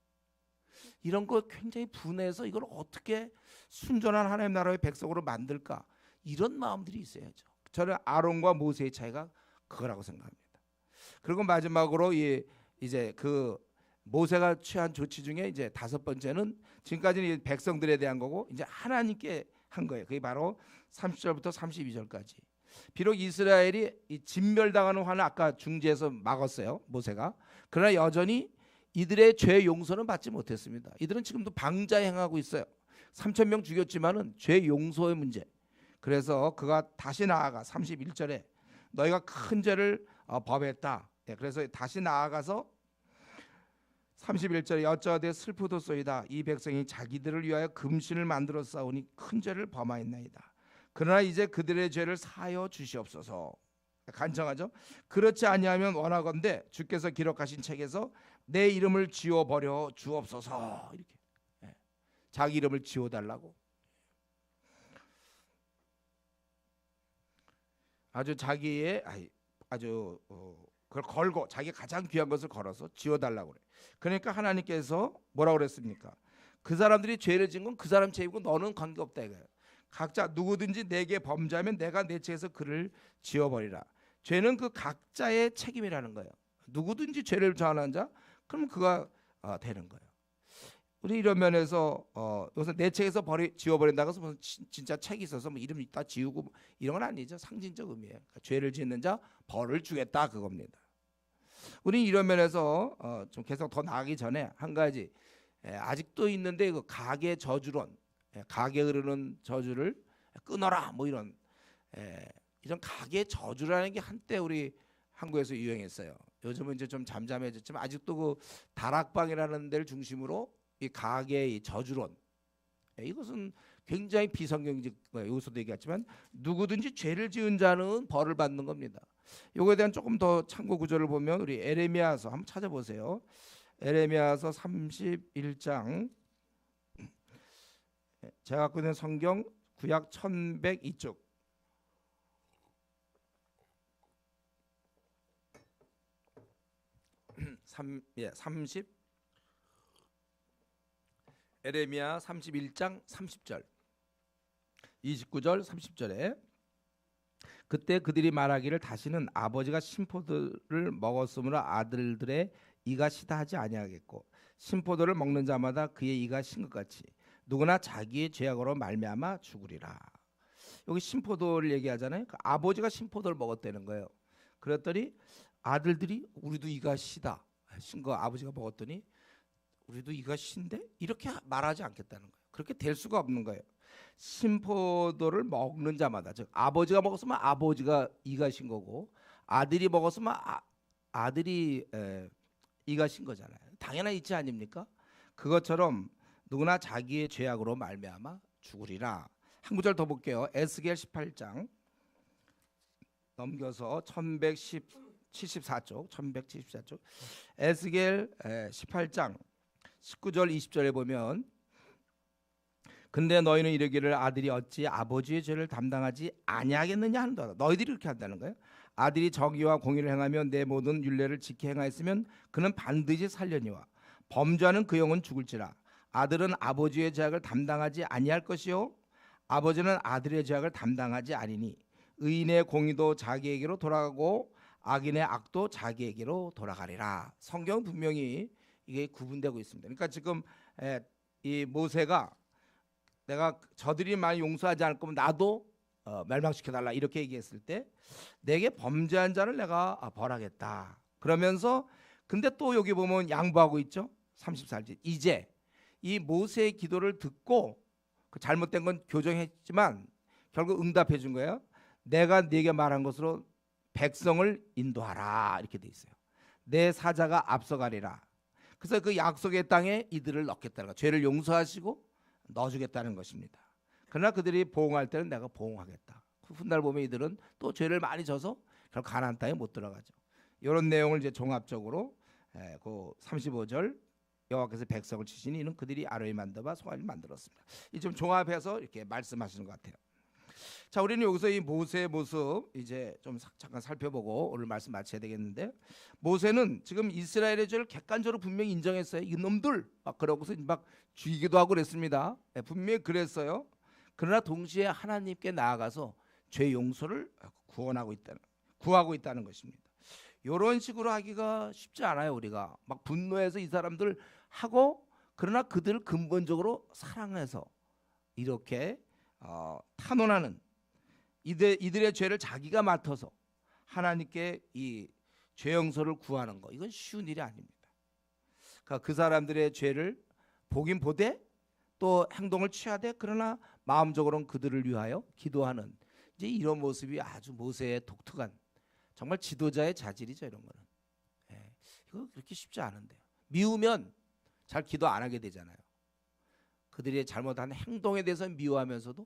이런 거 굉장히 분해해서 이걸 어떻게 순전한 하나님 나라의 백성으로 만들까, 이런 마음들이 있어야죠. 저는 아론과 모세의 차이가 그거라고 생각합니다. 그리고 마지막으로 이제 그 모세가 취한 조치 중에 이제 5번째는, 지금까지는 백성들에 대한 거고 이제 하나님께 한 거예요. 그게 바로 30절부터 32절까지. 비록 이스라엘이 이 진멸당하는 환을 아까 중지해서 막았어요, 모세가. 그러나 여전히 이들의 죄 용서는 받지 못했습니다. 이들은 지금도 방자 행하고 있어요. 3,000명 죽였지만은 죄 용서의 문제. 그래서 그가 다시 나아가 31절에 너희가 큰 죄를 범했다. 그래서 다시 나아가서 31절에 여짜오되 슬프도소이다. 이 백성이 자기들을 위하여 금신을 만들어 싸우니 큰 죄를 범하였나이다. 그러나 이제 그들의 죄를 사하여 주시옵소서. 간청하죠. 그렇지 아니하면 원하건대 주께서 기록하신 책에서 내 이름을 지워버려 주옵소서. 이렇게 자기 이름을 지워달라고. 아주 자기의 아주 그걸 걸고 자기 가장 귀한 것을 걸어서 지어달라고 그래. 그러니까 하나님께서 뭐라고 그랬습니까? 그 사람들이 죄를 지은 건 그 사람 죄이고 너는 관계없다 이거예요. 각자 누구든지 내게 범죄하면 내가 내 죄에서 그를 지어버리라. 죄는 그 각자의 책임이라는 거예요. 누구든지 죄를 저하는 자, 그럼 그가 되는 거예요. 우리 이런 면에서 여기서 내 책에서 지워버린다고 해서 무슨 진짜 책이 있어서 뭐 이름 있다 지우고 뭐 이런 건 아니죠. 상징적 의미예요. 그러니까 죄를 짓는 자 벌을 주겠다 그겁니다. 우리 이런 면에서 좀 계속 더 나가기 전에 한 가지 아직도 있는데 그 가계 저주론, 가계 흐르는 저주를 끊어라 뭐 이런 가계 저주라는 게 한때 우리 한국에서 유행했어요. 요즘은 이제 좀 잠잠해졌지만 아직도 그 다락방이라는 데를 중심으로 이 가계의 저주론, 이것은 굉장히 비성경적 요소도 얘기했지만 누구든지 죄를 지은 자는 벌을 받는 겁니다. 이거에 대한 조금 더 참고 구절을 보면 우리 에레미야서 한번 찾아보세요. 에레미야서 31장, 제가 갖고 있는 성경 구약 1102쪽. 에레미야 31장 30절 29절 30절에 그때 그들이 말하기를 다시는 아버지가 신포도를 먹었으므로 아들들의 이가 시다 하지 아니하겠고 신포도를 먹는 자마다 그의 이가 신 것 같이 누구나 자기의 죄악으로 말미암아 죽으리라. 여기 신포도를 얘기하잖아요. 그 아버지가 신포도를 먹었다는 거예요. 그랬더니 아들들이 우리도 이가 시다 신 거 아버지가 먹었더니 우리도 이가 신데 이렇게 말하지 않겠다는 거예요. 그렇게 될 수가 없는 거예요. 신포도를 먹는 자마다, 즉 아버지가 먹었으면 아버지가 이가 신 거고 아들이 먹었으면 아들이 이가 신 거잖아요. 당연한 이치 아닙니까? 그것처럼 누구나 자기의 죄악으로 말미암아 죽으리라. 한 구절 더 볼게요. 에스겔 18장 넘겨서 1174쪽 에스겔 18장 19절 20절에 보면 근데 너희는 이르기를 아들이 어찌 아버지의 죄를 담당하지 아니하겠느냐 하는도다. 너희들이 그렇게 한다는 거예요. 아들이 정의와 공의를 행하며 내 모든 율례를 지켜 행하였으면 그는 반드시 살려니와 범죄하는 그 영은 죽을지라. 아들은 아버지의 죄악을 담당하지 아니할 것이요 아버지는 아들의 죄악을 담당하지 아니니 의인의 공의도 자기에게로 돌아가고 악인의 악도 자기에게로 돌아가리라. 성경은 분명히 이게 구분되고 있습니다. 그러니까 지금 이 모세가 내가 저들이 많이 용서하지 않을 거면 나도 멸망시켜달라 이렇게 얘기했을 때 내게 범죄한 자를 내가 벌하겠다. 그러면서 근데 또 여기 보면 양보하고 있죠. 34절 이제 이 모세의 기도를 듣고 그 잘못된 건 교정했지만 결국 응답해 준 거예요. 내가 네게 말한 것으로 백성을 인도하라 이렇게 돼 있어요. 내 사자가 앞서가리라. 그래서 그 약속의 땅에 이들을 넣겠다는 거, 죄를 용서하시고 넣어주겠다는 것입니다. 그러나 그들이 보응할 때는 내가 보응하겠다. 훗날 보면 이들은 또 죄를 많이 져서 결국 가나안 땅에 못 들어가죠. 이런 내용을 이제 종합적으로 그 35절 여호와께서 백성을 치시니 이는 그들이 아로의 만들어 송아지를 만들었습니다. 이 좀 종합해서 이렇게 말씀하시는 것 같아요. 자, 우리는 여기서 이 모세의 모습 이제 좀 잠깐 살펴보고 오늘 말씀 마쳐야 되겠는데 모세는 지금 이스라엘의 죄를 객관적으로 분명히 인정했어요. 이놈들 막 그러고서 막 죽이기도 하고 그랬습니다. 분명히 그랬어요. 그러나 동시에 하나님께 나아가서 죄 용서를 구하고 있다는 것입니다. 이런 식으로 하기가 쉽지 않아요. 우리가 막 분노해서 이 사람들 하고 그러나 그들을 근본적으로 사랑해서 이렇게 탄원하는 이들의 죄를 자기가 맡아서 하나님께 이 죄 용서를 구하는 거 이건 쉬운 일이 아닙니다. 그러니까 그 사람들의 죄를 보긴 보되 또 행동을 취하되 그러나 마음적으로는 그들을 위하여 기도하는 이제 이런 모습이 아주 모세의 독특한 정말 지도자의 자질이죠. 이런 거는 이거 그렇게 쉽지 않은데요. 미우면 잘 기도 안 하게 되잖아요. 그들이 잘못한 행동에 대해서 미워하면서도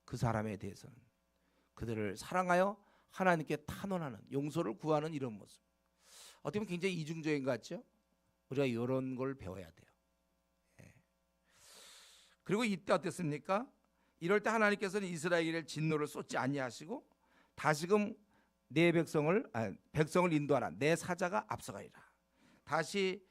그 사람에 대해서는 그들을 사랑하여 하나님께 탄원하는 용서를 구하는 이런 모습. 어떻게 보면 굉장히 이중적인 것 같죠? 우리가 이런 걸 배워야 돼요. 그리고 이때 어땠습니까? 이럴 때 하나님께서는 이스라엘의 진노를 쏟지 아니하시고 다시금 내 백성을 인도하라. 내 사자가 앞서가리라. 다시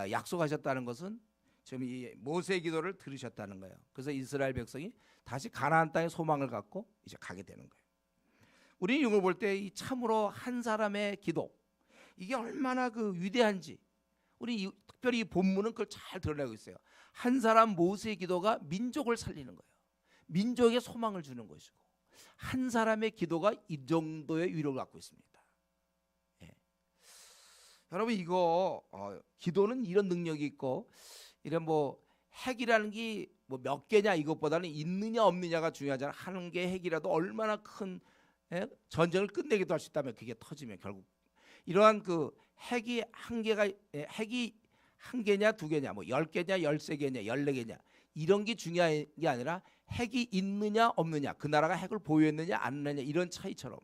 약속하셨다는 것은 지금 이 모세의 기도를 들으셨다는 거예요. 그래서 이스라엘 백성이 다시 가나안 땅에 소망을 갖고 이제 가게 되는 거예요. 우리 이걸 볼 때 이 참으로 한 사람의 기도, 이게 얼마나 그 위대한지 우리 특별히 이 본문은 그걸 잘 드러내고 있어요. 한 사람 모세의 기도가 민족을 살리는 거예요. 민족에 소망을 주는 것이고, 한 사람의 기도가 이 정도의 위력을 갖고 있습니다. 예. 여러분 이거 기도는 이런 능력이 있고, 이런 뭐 핵이라는 게 뭐 몇 개냐 이것보다는 있느냐 없느냐가 중요하잖아. 한 개 핵이라도 얼마나 큰 전쟁을 끝내기도 할 수 있다면 그게 터지면 결국 이러한 그 핵이 한 개냐 두 개냐 뭐 10개냐 13개냐 14개냐 이런 게 중요한 게 아니라 핵이 있느냐 없느냐, 그 나라가 핵을 보유했느냐 안 했느냐, 이런 차이처럼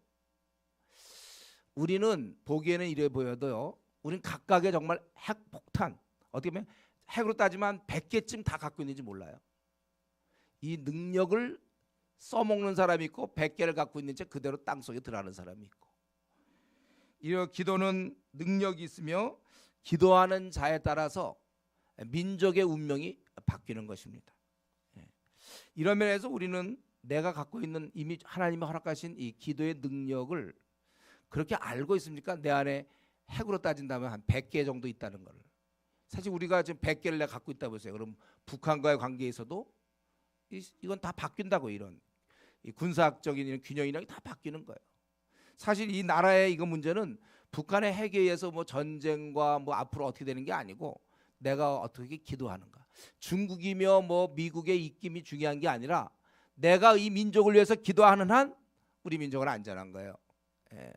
우리는 보기에는 이래 보여도요, 우린 각각의 정말 핵폭탄, 어떻게 보면 핵으로 따지면 100개쯤 다 갖고 있는지 몰라요. 이 능력을 써먹는 사람이 있고 100개를 갖고 있는 채 그대로 땅속에 들어가는 사람이 있고, 이 기도는 능력이 있으며 기도하는 자에 따라서 민족의 운명이 바뀌는 것입니다. 이런 면에서 우리는 내가 갖고 있는 이미 하나님이 허락하신 이 기도의 능력을 그렇게 알고 있습니까? 내 안에 핵으로 따진다면 한 100개 정도 있다는 걸. 사실 우리가 지금 100개를 내가 갖고 있다고 보세요. 그럼 북한과의 관계에서도 이건 다 바뀐다고, 이런 이 군사학적인 이런 균형이랑 다 바뀌는 거예요. 사실 이 나라의 이거 문제는 북한의 핵에 의해서 뭐 전쟁과 뭐 앞으로 어떻게 되는 게 아니고 내가 어떻게 기도하는가. 중국이며 뭐 미국의 입김이 중요한 게 아니라 내가 이 민족을 위해서 기도하는 한 우리 민족은 안전한 거예요. 예.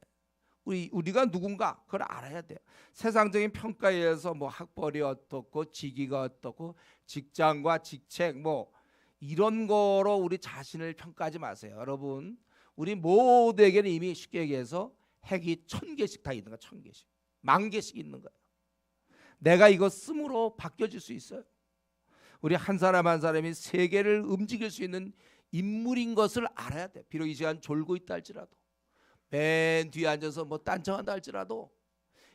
우리가 누군가 그걸 알아야 돼요. 세상적인 평가에 의해서 뭐 학벌이 어떻고 직위가 어떻고 직장과 직책 뭐 이런 거로 우리 자신을 평가하지 마세요. 여러분, 우리 모두에게는 이미 쉽게 얘기해서 핵이 1000개씩 다 있는 거야. 1000개씩, 10,000개씩 있는 거예요. 내가 이거 쓰므로 바뀌어질 수 있어요. 우리 한 사람 한 사람이 세계를 움직일 수 있는 인물인 것을 알아야 돼. 비록 이 시간 졸고 있다 할지라도, 맨 뒤에 앉아서 뭐 딴청한다 할지라도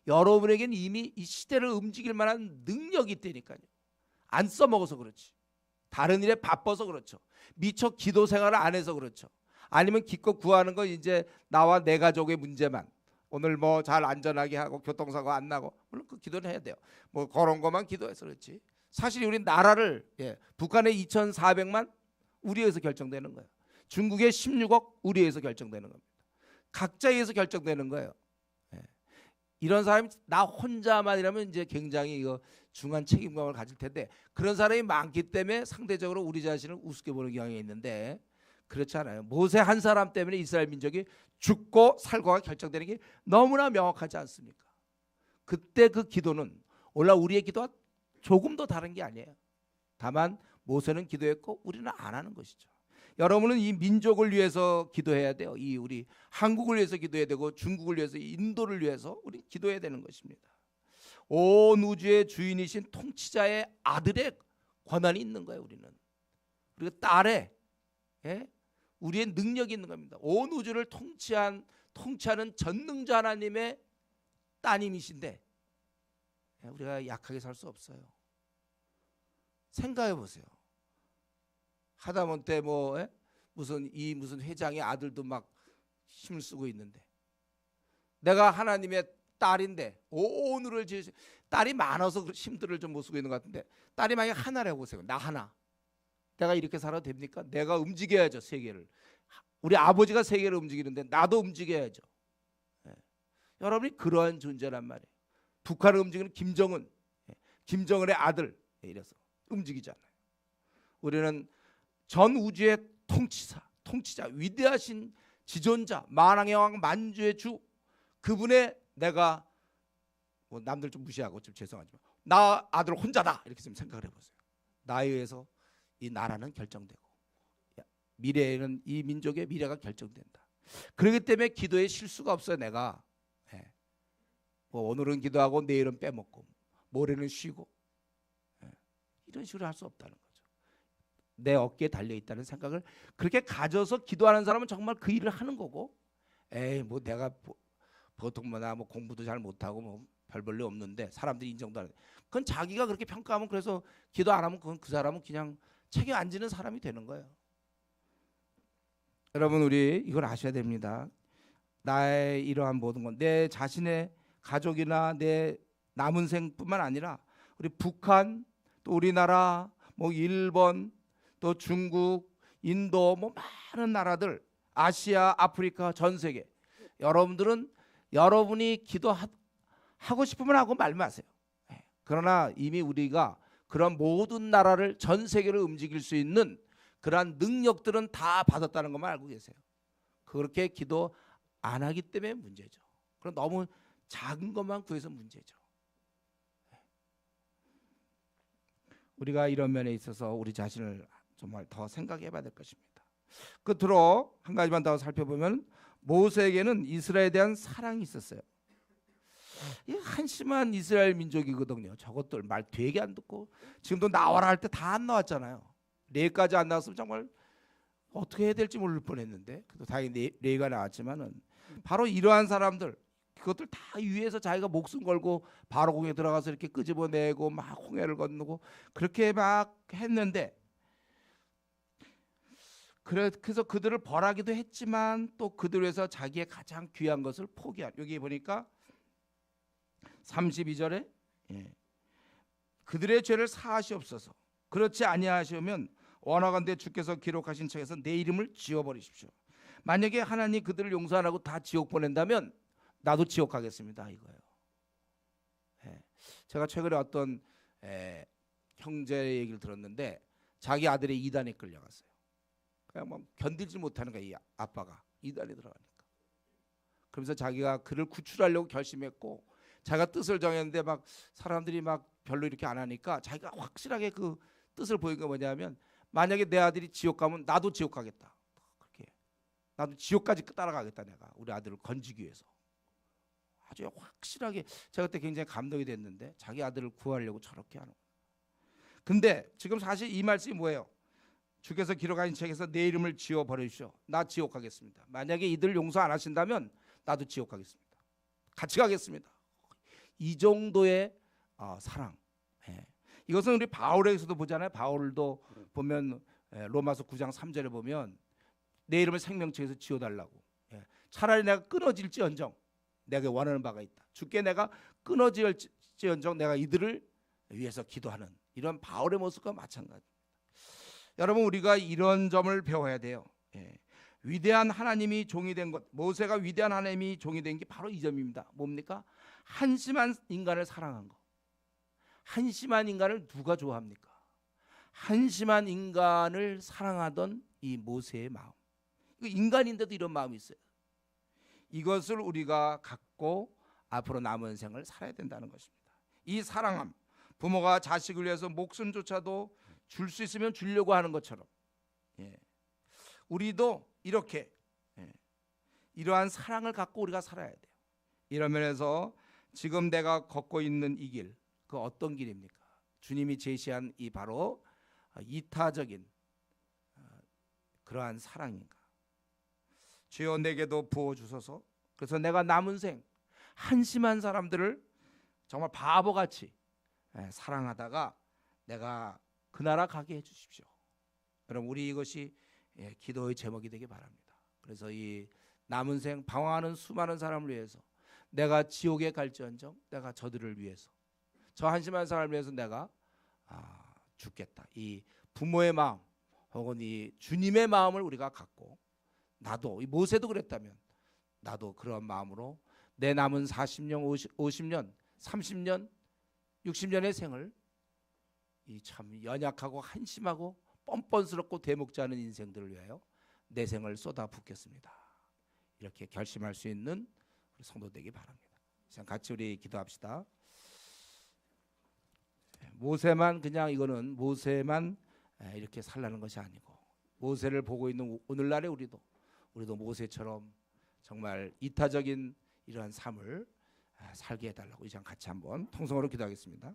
여러분에게는 이미 이 시대를 움직일 만한 능력이 있다니까요. 안 써먹어서 그렇지, 다른 일에 바빠서 그렇죠, 미처 기도 생활을 안 해서 그렇죠, 아니면 기껏 구하는 건 이제 나와 내 가족의 문제만, 오늘 뭐 잘 안전하게 하고 교통사고 안 나고, 물론 그 기도는 해야 돼요. 뭐 그런 것만 기도해서 그렇지, 사실 우리 나라를 북한의 2,400만 우리에 의해서 결정되는 거예요. 중국의 16억 우리에 의해서 결정되는 겁니다. 각자에 의해서 결정되는 거예요. 이런 사람이 나 혼자만이라면 이제 굉장히 이거 중한 책임감을 가질 텐데, 그런 사람이 많기 때문에 상대적으로 우리 자신을 우습게 보는 경향이 있는데, 그렇지 않아요. 모세 한 사람 때문에 이스라엘 민족이 죽고 살고가 결정되는 게 너무나 명확하지 않습니까? 그때 그 기도는 오늘 우리의 기도와 조금 더 다른 게 아니에요. 다만 모세는 기도했고 우리는 안 하는 것이죠. 여러분은 이 민족을 위해서 기도해야 돼요. 이 우리 한국을 위해서 기도해야 되고, 중국을 위해서, 인도를 위해서 우리 기도해야 되는 것입니다. 온 우주의 주인이신 통치자의 아들의 권한이 있는 거예요. 우리는, 그리고 딸의 우리의 능력이 있는 겁니다. 온 우주를 통치하는 전능자 하나님의 따님이신데 우리가 약하게 살 수 없어요. 생각해 보세요. 하다못해 뭐 무슨 회장의 아들도 막 힘을 쓰고 있는데, 내가 하나님의 딸인데 오늘을 지으신 딸이 많아서 힘들을 좀 못 쓰고 있는 것 같은데, 딸이 만약 하나라고 보세요. 나 하나, 내가 이렇게 살아도 됩니까? 내가 움직여야죠, 세계를. 우리 아버지가 세계를 움직이는데 나도 움직여야죠. 여러분이 그러한 존재란 말이에요. 북한을 움직이는 김정은, 김정은의 아들, 이래서 움직이잖아요. 우리는 전 우주의 통치자, 위대하신 지존자, 만왕의 왕, 만주의 주, 그분의 내가 뭐 남들 좀 무시하고 좀 죄송하지만 나 아들 혼자다 이렇게 좀 생각을 해보세요. 나에 의해서 이 나라는 결정되고 미래에는 이 민족의 미래가 결정된다. 그렇기 때문에 기도에 실수가 없어요. 내가 뭐 오늘은 기도하고 내일은 빼먹고 모레는 쉬고 이런 식으로 할 수 없다는 거죠. 내 어깨에 달려있다는 생각을 그렇게 가져서 기도하는 사람은 정말 그 일을 하는 거고, 에이 뭐 내가 보통 뭐 공부도 잘 못하고 뭐 별 볼일 없는데 사람들이 인정도 안 해. 그건 자기가 그렇게 평가하면 그래서 기도 안 하면 그건 그 사람은 그냥 책에 안 지는 사람이 되는 거예요. 여러분 우리 이걸 아셔야 됩니다. 나의 이러한 모든 건 내 자신의 가족이나 내 남은 생뿐만 아니라 우리 북한 또 우리나라 뭐 일본 또 중국 인도 뭐 많은 나라들 아시아 아프리카 전 세계 여러분들은 여러분이 기도하고 싶으면 하고 말면 하세요. 그러나 이미 우리가 그런 모든 나라를 전 세계로 움직일 수 있는 그러한 능력들은 다 받았다는 것만 알고 계세요. 그렇게 기도 안 하기 때문에 문제죠. 그럼 너무 작은 것만 구해서 문제죠. 우리가 이런 면에 있어서 우리 자신을 정말 더 생각해 봐야 될 것입니다. 끝으로 한 가지만 더 살펴보면 모세에게는 이스라엘에 대한 사랑이 있었어요. 이 한심한 이스라엘 민족이거든요. 저것들 말 되게 안 듣고 지금도 나와라 할 때 다 안 나왔잖아요. 레까지 안 나왔으면 정말 어떻게 해야 될지 모를 뻔했는데 그래도 다행히 레가 나왔지만은 바로 이러한 사람들 그것들 다 위에서 자기가 목숨 걸고 바로 공에 들어가서 이렇게 끄집어내고 막 홍해를 건너고 그렇게 막 했는데 그래서 그들을 벌하기도 했지만 또 그들 위해서 자기의 가장 귀한 것을 포기한 여기 보니까 32절에 그들의 죄를 사하시옵소서 그렇지 아니하시면 원하건대 주께서 기록하신 책에서 내 이름을 지워버리십시오. 만약에 하나님 그들을 용서 안 하고 다 지옥 보낸다면 나도 지옥 가겠습니다 이거예요. 제가 최근에 어떤 형제 얘기를 들었는데 자기 아들이 이단에 끌려갔어요. 그냥 뭐 견디지 못하는 거야 이 아빠가 이단에 들어가니까. 그러면서 자기가 그를 구출하려고 결심했고 자기가 뜻을 정했는데 막 사람들이 막 별로 이렇게 안 하니까 자기가 확실하게 그 뜻을 보인 게 뭐냐면 만약에 내 아들이 지옥 가면 나도 지옥 가겠다. 그렇게 나도 지옥까지 따라가겠다 내가 우리 아들을 건지기 위해서. 아주 확실하게 제가 그때 굉장히 감동이 됐는데 자기 아들을 구하려고 저렇게 하는 거예요. 근데 지금 사실 이 말씀이 뭐예요? 주께서 기록하신 책에서 내 이름을 지워버리십시오. 나 지옥 가겠습니다. 만약에 이들 용서 안 하신다면 나도 지옥 가겠습니다. 같이 가겠습니다. 이 정도의 사랑. 이것은 우리 바울에게서도 보잖아요. 바울도 보면 로마서 9장 3절에 보면 내 이름을 생명책에서 지워달라고. 차라리 내가 끊어질지언정 내가 원하는 바가 있다. 주께 내가 끊어질지언정 내가 이들을 위해서 기도하는 이런 바울의 모습과 마찬가지입니다. 여러분 우리가 이런 점을 배워야 돼요. 위대한 하나님이 종이 된 것 모세가 위대한 하나님이 종이 된 게 바로 이 점입니다. 뭡니까? 한심한 인간을 사랑한 거. 한심한 인간을 누가 좋아합니까? 한심한 인간을 사랑하던 이 모세의 마음. 인간인데도 이런 마음이 있어요. 이것을 우리가 갖고 앞으로 남은 생을 살아야 된다는 것입니다. 이 사랑함, 부모가 자식을 위해서 목숨조차도 줄 수 있으면 주려고 하는 것처럼 우리도 이렇게 이러한 사랑을 갖고 우리가 살아야 돼요. 이런 면에서 지금 내가 걷고 있는 이 길, 그 어떤 길입니까? 주님이 제시한 이 바로 이타적인 그러한 사랑인가? 주여 내게도 부어주소서. 그래서 내가 남은 생 한심한 사람들을 정말 바보같이 사랑하다가 내가 그 나라 가게 해주십시오. 여러분 우리 이것이 기도의 제목이 되기 바랍니다. 그래서 이 남은 생 방황하는 수많은 사람을 위해서 내가 지옥에 갈지언정 내가 저들을 위해서 저 한심한 사람을 위해서 내가 죽겠다. 이 부모의 마음 혹은 이 주님의 마음을 우리가 갖고 나도 이 모세도 그랬다면 나도 그런 마음으로 내 남은 40년, 50년, 30년, 60년의 생을 이 참 연약하고 한심하고 뻔뻔스럽고 대목지 않은 인생들을 위하여 내 생을 쏟아붓겠습니다. 이렇게 결심할 수 있는 우리 성도 되기 바랍니다. 같이 우리 기도합시다. 모세만 그냥 이거는 모세만 이렇게 살라는 것이 아니고 모세를 보고 있는 오늘날의 우리도 모세처럼 정말 이타적인 이러한 삶을 살게 해달라고 이 시간 같이 한번 통성으로 기도하겠습니다.